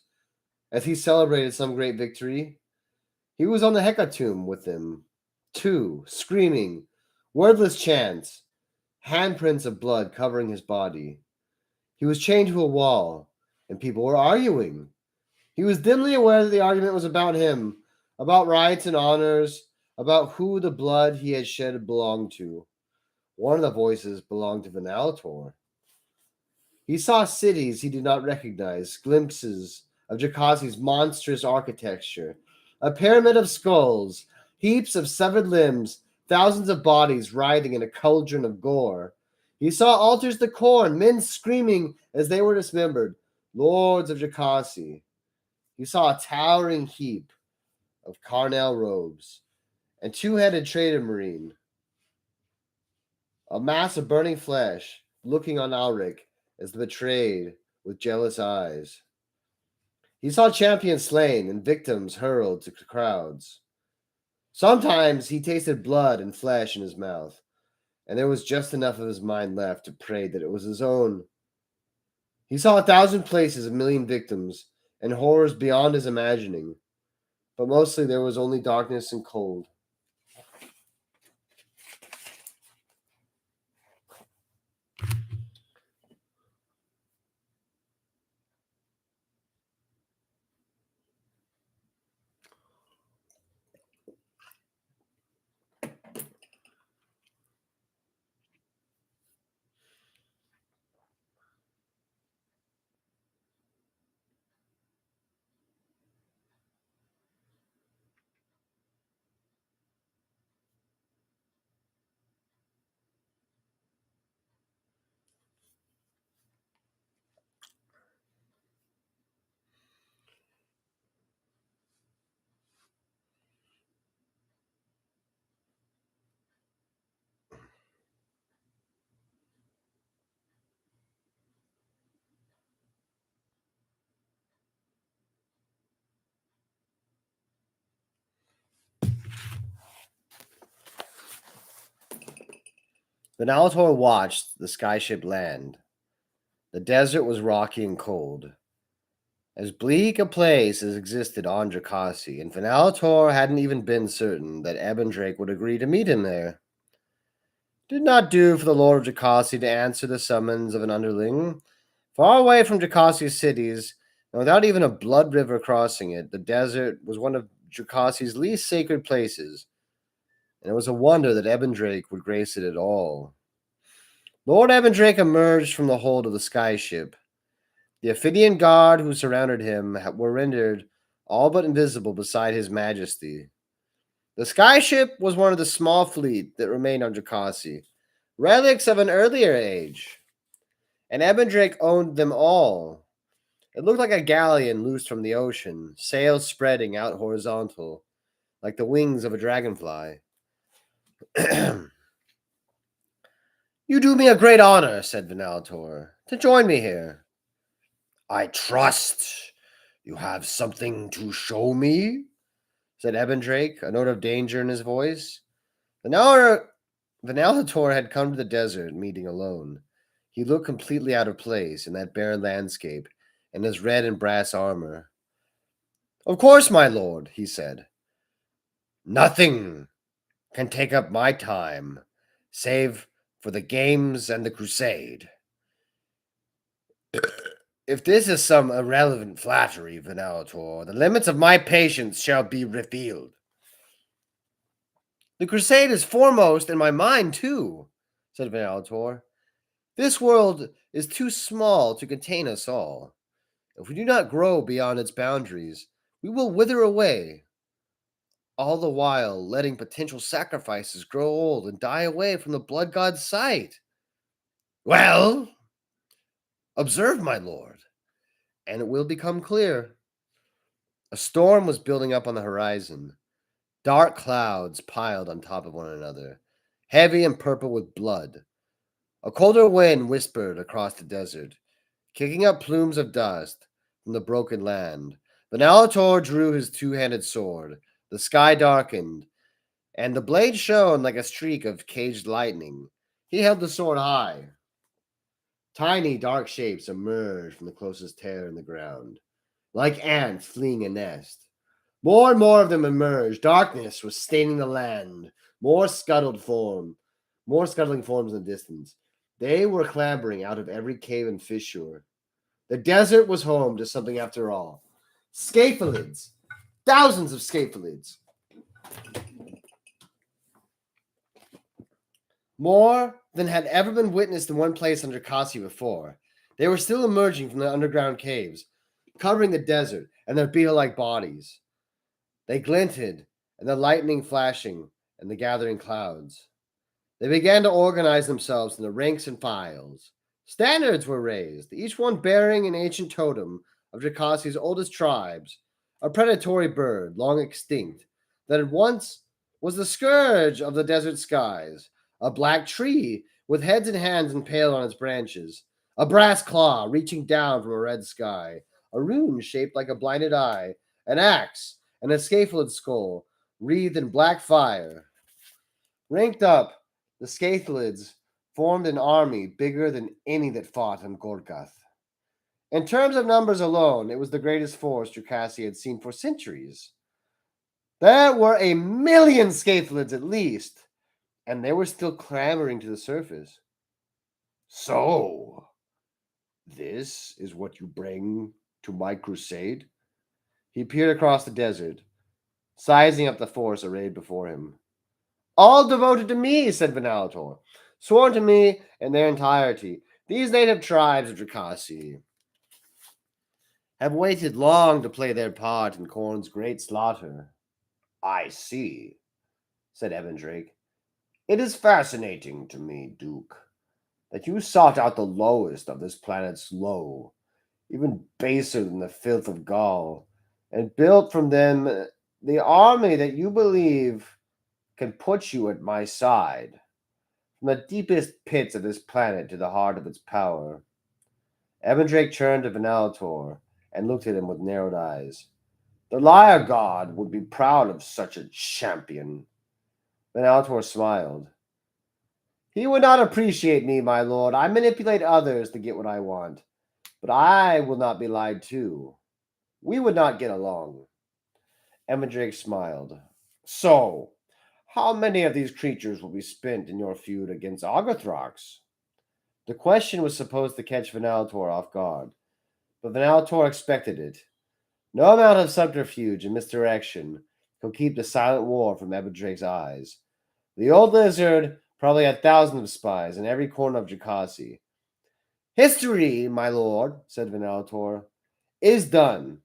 as he celebrated some great victory. He was on the hecatomb with them, too, screaming, wordless chants, handprints of blood covering his body. He was chained to a wall, and people were arguing. He was dimly aware that the argument was about him, about rights and honors, about who the blood he had shed belonged to. One of the voices belonged to Venalator. He saw cities he did not recognize, glimpses of Jakasi's monstrous architecture, a pyramid of skulls, heaps of severed limbs, thousands of bodies writhing in a cauldron of gore. He saw altars to corn, men screaming as they were dismembered, lords of Jakasi. He saw a towering heap of Carnell robes and two-headed trader marine, a mass of burning flesh looking on Alric as the betrayed with jealous eyes. He saw champions slain and victims hurled to crowds. Sometimes he tasted blood and flesh in his mouth, and there was just enough of his mind left to pray that it was his own. He saw 1,000 places, 1,000,000 victims, and horrors beyond his imagining, but mostly there was only darkness and cold. Venalator watched the skyship land. The desert was rocky and cold. As bleak a place as existed on Draakasi, and Venalator hadn't even been certain that Ebendrake would agree to meet him there. It did not do for the Lord of Draakasi to answer the summons of an underling. Far away from Draakasi's cities, and without even a blood river crossing it, the desert was one of Draakasi's least sacred places, and it was a wonder that Ebendrake would grace it at all. Lord Ebendrake emerged from the hold of the skyship. The Ophidian guard who surrounded him were rendered all but invisible beside his majesty. The skyship was one of the small fleet that remained on Draakasi, relics of an earlier age, and Ebendrake owned them all. It looked like a galleon loosed from the ocean, sails spreading out horizontal, like the wings of a dragonfly. You do me a great honor, said Venalator, to join me here. I trust you have something to show me, said Ebendrake, a note of danger in his voice. Venalator had come to the desert meeting alone. He looked completely out of place in that barren landscape in his red and brass armor. Of course, my lord, he said. Nothing can take up my time, save for the games and the crusade. If this is some irrelevant flattery, Venalator, the limits of my patience shall be revealed. The crusade is foremost in my mind, too, said Venaltor. This world is too small to contain us all. If we do not grow beyond its boundaries, we will wither away, all the while letting potential sacrifices grow old and die away from the blood god's sight. Well, observe, my lord, and it will become clear. A storm was building up on the horizon. Dark clouds piled on top of one another, heavy and purple with blood. A colder wind whispered across the desert, kicking up plumes of dust from the broken land. Venalator drew his two-handed sword. The sky darkened, and the blade shone like a streak of caged lightning. He held the sword high. Tiny dark shapes emerged from the closest tear in the ground, like ants fleeing a nest. More and more of them emerged. Darkness was staining the land. More scuttling forms in the distance. They were clambering out of every cave and fissure. The desert was home to something after all. Scaphoids. Thousands of scaphoids. More than had ever been witnessed in one place on Draakasi before. They were still emerging from the underground caves, covering the desert and their beetle-like bodies. They glinted, and the lightning flashing and the gathering clouds. They began to organize themselves into ranks and files. Standards were raised, each one bearing an ancient totem of Draakasi's oldest tribes, a predatory bird long extinct that at once was the scourge of the desert skies, a black tree with heads and hands impaled on its branches, a brass claw reaching down from a red sky, a rune shaped like a blinded eye, an axe, and a scaphoid skull wreathed in black fire. Ranked up, the Scatholids formed an army bigger than any that fought on Gorgath. In terms of numbers alone, it was the greatest force Draakasi had seen for centuries. There were 1,000,000 Scatholids at least, and they were still clambering to the surface. So, this is what you bring to my crusade? He peered across the desert, sizing up the force arrayed before him. All devoted to me, said Venalator. Sworn to me in their entirety. These native tribes of Draakasi have waited long to play their part in Khorne's great slaughter. I see, said Evandrake. It is fascinating to me, Duke, that you sought out the lowest of this planet's low, even baser than the filth of Gaul, and built from them the army that you believe can put you at my side, from the deepest pits of this planet to the heart of its power. Evandrake turned to Venalator and looked at him with narrowed eyes. The Liar God would be proud of such a champion. Venalator smiled. He would not appreciate me, my lord. I manipulate others to get what I want, but I will not be lied to. We would not get along. Evandrake smiled. So, how many of these creatures will be spent in your feud against Agathrax? The question was supposed to catch Venalator off guard, but Venalator expected it. No amount of subterfuge and misdirection could keep the silent war from Evandrake's eyes. The old lizard probably had thousands of spies in every corner of Draakasi. History, my lord, said Venalator, is done.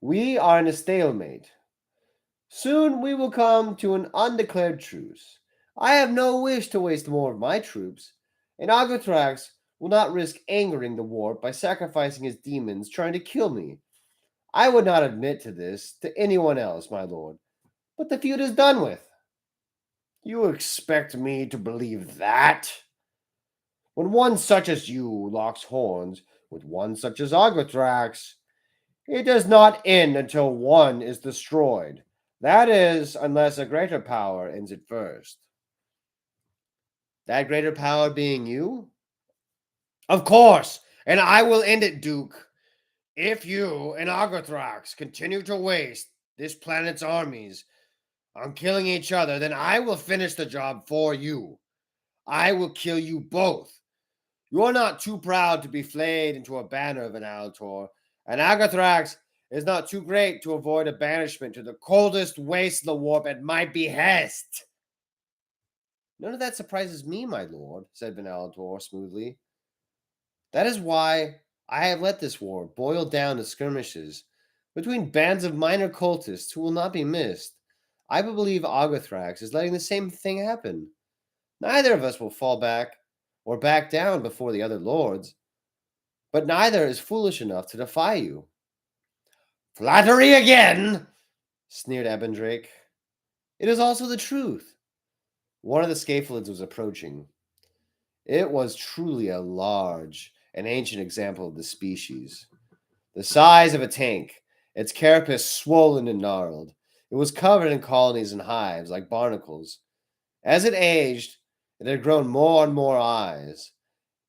We are in a stalemate. Soon we will come to an undeclared truce. I have no wish to waste more of my troops, and Agathrax will not risk angering the warp by sacrificing his demons trying to kill me. I would not admit to this to anyone else, my lord, but the feud is done with. You expect me to believe that? When one such as you locks horns with one such as Agathrax, it does not end until one is destroyed. That is, unless a greater power ends it first. That greater power being you? Of course, and I will end it, Duke. If you and Agathrax continue to waste this planet's armies on killing each other, then I will finish the job for you. I will kill you both. You're not too proud to be flayed into a banner of an Alator, and Agathrax is not too great to avoid a banishment to the coldest waste of the warp at my behest. None of that surprises me, my lord, said Venalator smoothly. That is why I have let this war boil down to skirmishes between bands of minor cultists who will not be missed. I believe Agathrax is letting the same thing happen. Neither of us will fall back or back down before the other lords, but neither is foolish enough to defy you. Flattery again, sneered Ebendrake. It is also the truth. One of the scaphoids was approaching. It was truly a large and ancient example of the species. The size of a tank, its carapace swollen and gnarled. It was covered in colonies and hives like barnacles. As it aged, it had grown more and more eyes,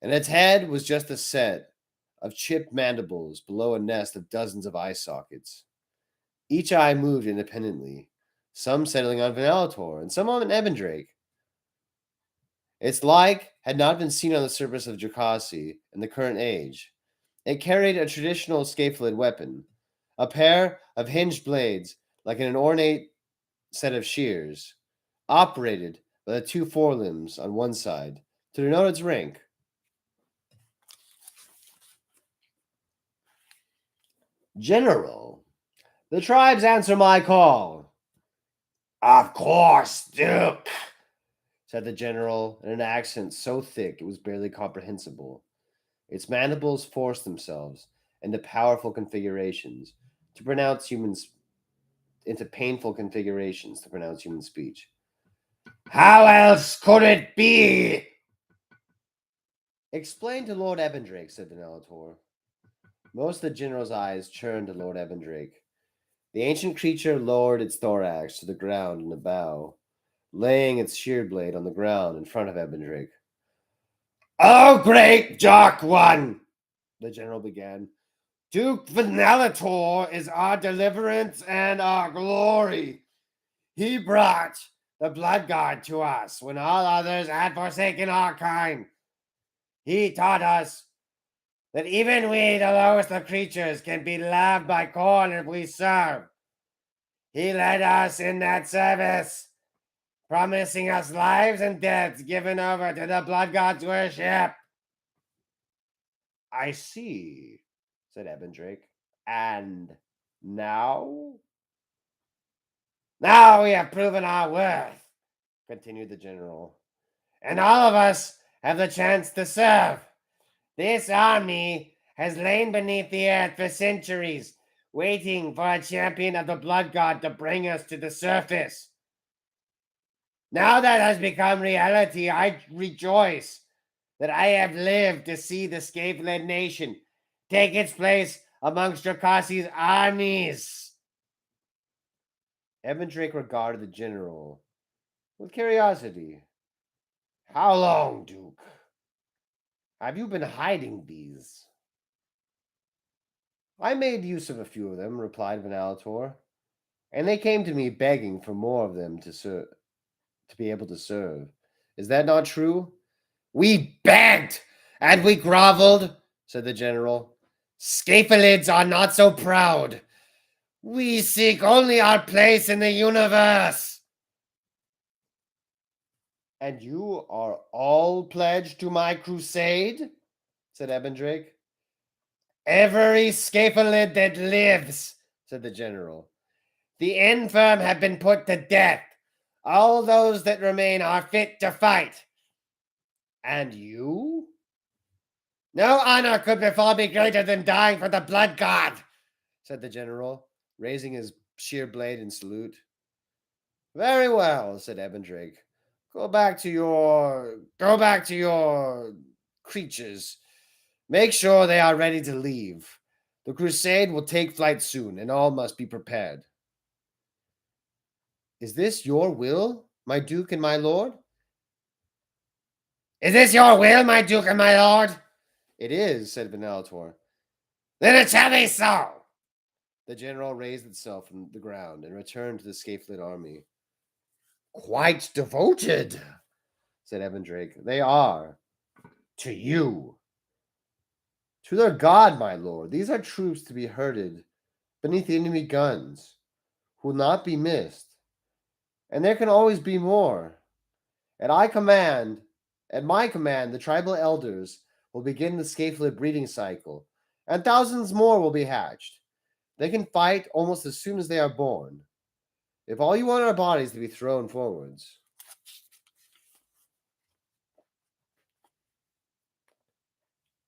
and its head was just a set of chipped mandibles below a nest of dozens of eye sockets. Each eye moved independently, some settling on Venalator and some on Ebendrake. Its like had not been seen on the surface of Draakasi in the current age. It carried a traditional scaphoid weapon, a pair of hinged blades like an ornate set of shears, operated by the two forelimbs on one side to denote its rank. General, the tribes answer my call. Of course, Duke, said the general in an accent so thick it was barely comprehensible. Its mandibles forced themselves into powerful configurations to pronounce humans into painful configurations to pronounce human speech. How else could it be? Explain to Lord Ebendrake, said Venalator. Most of the general's eyes turned to Lord Ebendrake. The ancient creature lowered its thorax to the ground in a bow, laying its sheared blade on the ground in front of Ebendrake. Oh, great dark one, the general began. Duke Venalator is our deliverance and our glory. He brought the blood god to us when all others had forsaken our kind. He taught us that even we, the lowest of creatures, can be loved by corn if we serve. He led us in that service, promising us lives and deaths given over to the blood god's worship. I see, said Ebendrake. And now? Now we have proven our worth, continued the general, and all of us have the chance to serve. This army has lain beneath the earth for centuries, waiting for a champion of the blood god to bring us to the surface. Now that has become reality, I rejoice that I have lived to see the scaphoid nation take its place amongst Draakasi's armies. Ebendrake regarded the general with curiosity. How long, Duke? Have you been hiding these? I made use of a few of them, replied Venalator, and they came to me begging for more of them to be able to serve. Is that not true? We begged and we groveled, said the general. Scapholids are not so proud. We seek only our place in the universe. And you are all pledged to my crusade? Said Ebendrake. Every scapholid that lives, said the general. The infirm have been put to death. All those that remain are fit to fight. And you? No honor could befall me greater than dying for the blood god, said the general, raising his sheer blade in salute. Very well, said Ebendrake. Go back to your creatures. Make sure they are ready to leave. The crusade will take flight soon, and all must be prepared. Is this your will, my duke and my lord? Is this your will, my duke and my lord? It is, said Venalator. Then it shall be so. The general raised itself from the ground and returned to the scaphoid army. Quite devoted, said Ebendrake. They are. To you. To their god, my lord. These are troops to be herded beneath the enemy guns, who will not be missed. And there can always be more. And I command, at my command, the tribal elders will begin the scapholid breeding cycle, and thousands more will be hatched. They can fight almost as soon as they are born. If all you want our bodies to be thrown forwards.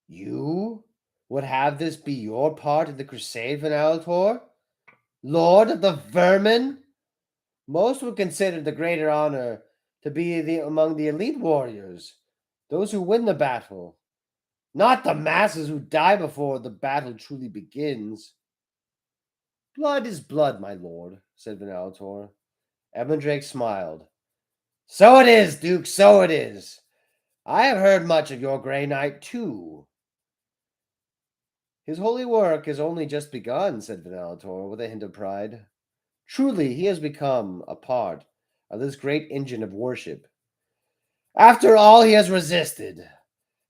You would have this be your part in the crusade, Van Alator? Lord of the vermin? Most would consider the greater honor to be among the elite warriors, those who win the battle, not the masses who die before the battle truly begins. Blood is blood, my lord, said Van Alator. Evan smiled. So it is, Duke, so it is. I have heard much of your Grey Knight, too. His holy work has only just begun, said Van Alator with a hint of pride. Truly, he has become a part of this great engine of worship. After all he has resisted,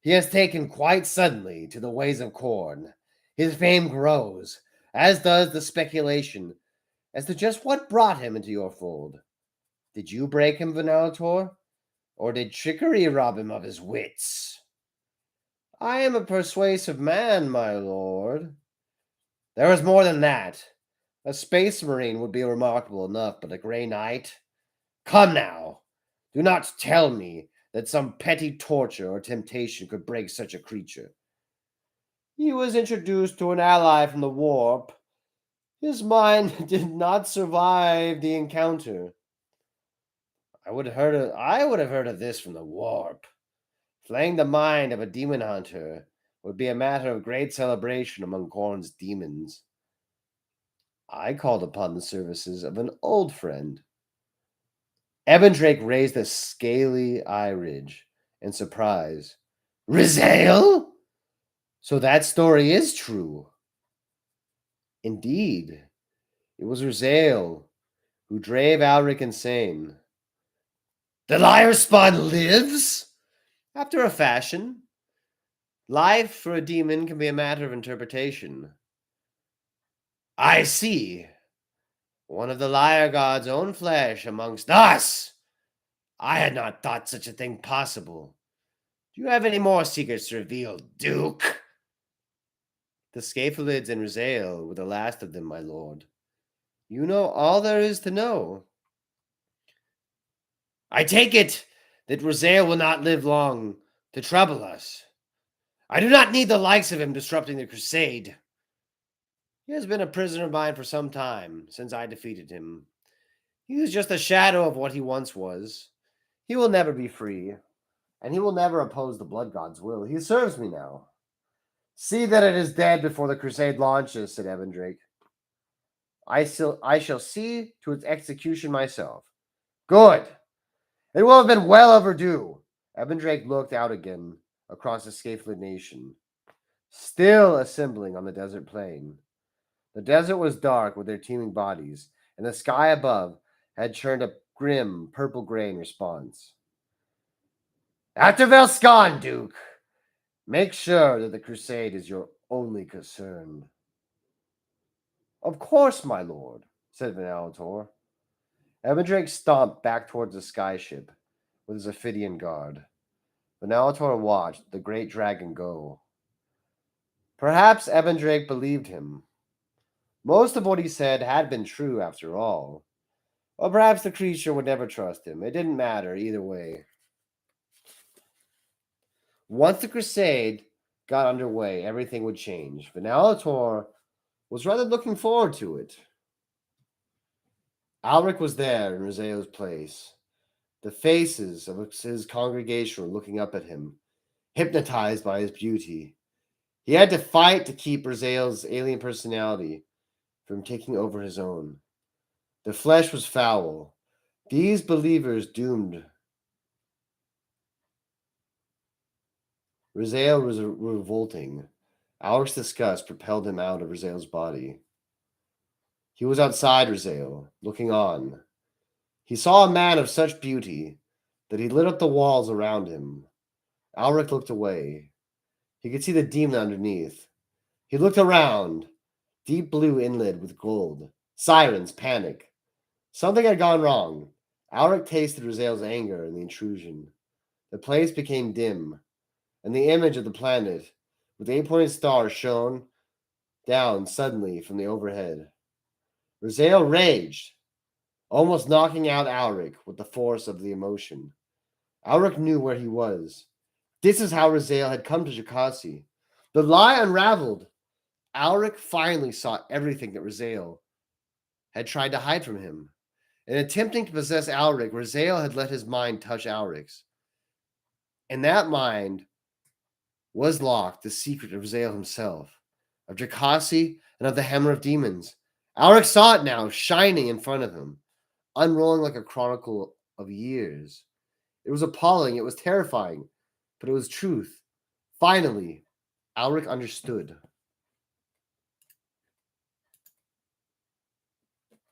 he has taken quite suddenly to the ways of corn. His fame grows, as does the speculation as to just what brought him into your fold. Did you break him, Van Alator? Or did trickery rob him of his wits? I am a persuasive man, my lord. There is more than that. A space marine would be remarkable enough, but a Grey Knight? Come now, do not tell me that some petty torture or temptation could break such a creature. He was introduced to an ally from the warp. His mind did not survive the encounter. I would have heard of this from the warp. Flaying the mind of a demon hunter would be a matter of great celebration among Khorne's demons. I called upon the services of an old friend. Evan raised a scaly eye ridge in surprise. Rizal? So that story is true. Indeed, it was Rizal who drove Alric insane. The liar spawn lives? After a fashion. Life for a demon can be a matter of interpretation. I see. One of the liar god's own flesh amongst us. I had not thought such a thing possible. Do you have any more secrets to reveal, Duke? The scaphoids and Rizal were the last of them, my lord. You know all there is to know. I take it that Rizal will not live long to trouble us. I do not need the likes of him disrupting the crusade. He has been a prisoner of mine for some time, since I defeated him. He is just a shadow of what he once was. He will never be free, and he will never oppose the Blood God's will. He serves me now. See that it is dead before the crusade launches, said Evan Drake. I shall see to its execution myself. Good. It will have been well overdue. Evan Drake looked out again across the scathled nation, still assembling on the desert plain. The desert was dark with their teeming bodies, and the sky above had turned a grim purple-gray in response. After Velscon, Duke, make sure that the crusade is your only concern. Of course, my lord, said Van Alator. Evan Drake stomped back towards the skyship with his Ophidian guard. Van Alator watched the great dragon go. Perhaps Evan Drake believed him. Most of what he said had been true after all. Or perhaps the creature would never trust him. It didn't matter either way. Once the crusade got underway, everything would change. Van Alator was rather looking forward to it. Alric was there in Rizal's place. The faces of his congregation were looking up at him, hypnotized by his beauty. He had to fight to keep Rizal's alien personality from taking over his own. The flesh was foul. These believers doomed. Rizal was revolting. Alaric's disgust propelled him out of Rizal's body. He was outside Rizal, looking on. He saw a man of such beauty that he lit up the walls around him. Alric looked away. He could see the demon underneath. He looked around. Deep blue inlet with gold. Sirens, panic. Something had gone wrong. Alric tasted Raziel's anger and the intrusion. The place became dim, and the image of the planet with the 8-pointed star shone down suddenly from the overhead. Raziel raged, almost knocking out Alric with the force of the emotion. Alric knew where he was. This is how Raziel had come to Draakasi. The lie unraveled. Alric finally saw everything that Raziel had tried to hide from him. In attempting to possess Alric, Raziel had let his mind touch Alric's. In that mind was locked the secret of Raziel himself, of Draakasi, and of the Hammer of Demons. Alric saw it now, shining in front of him, unrolling like a chronicle of years. It was appalling, it was terrifying, but it was truth. Finally, Alric understood.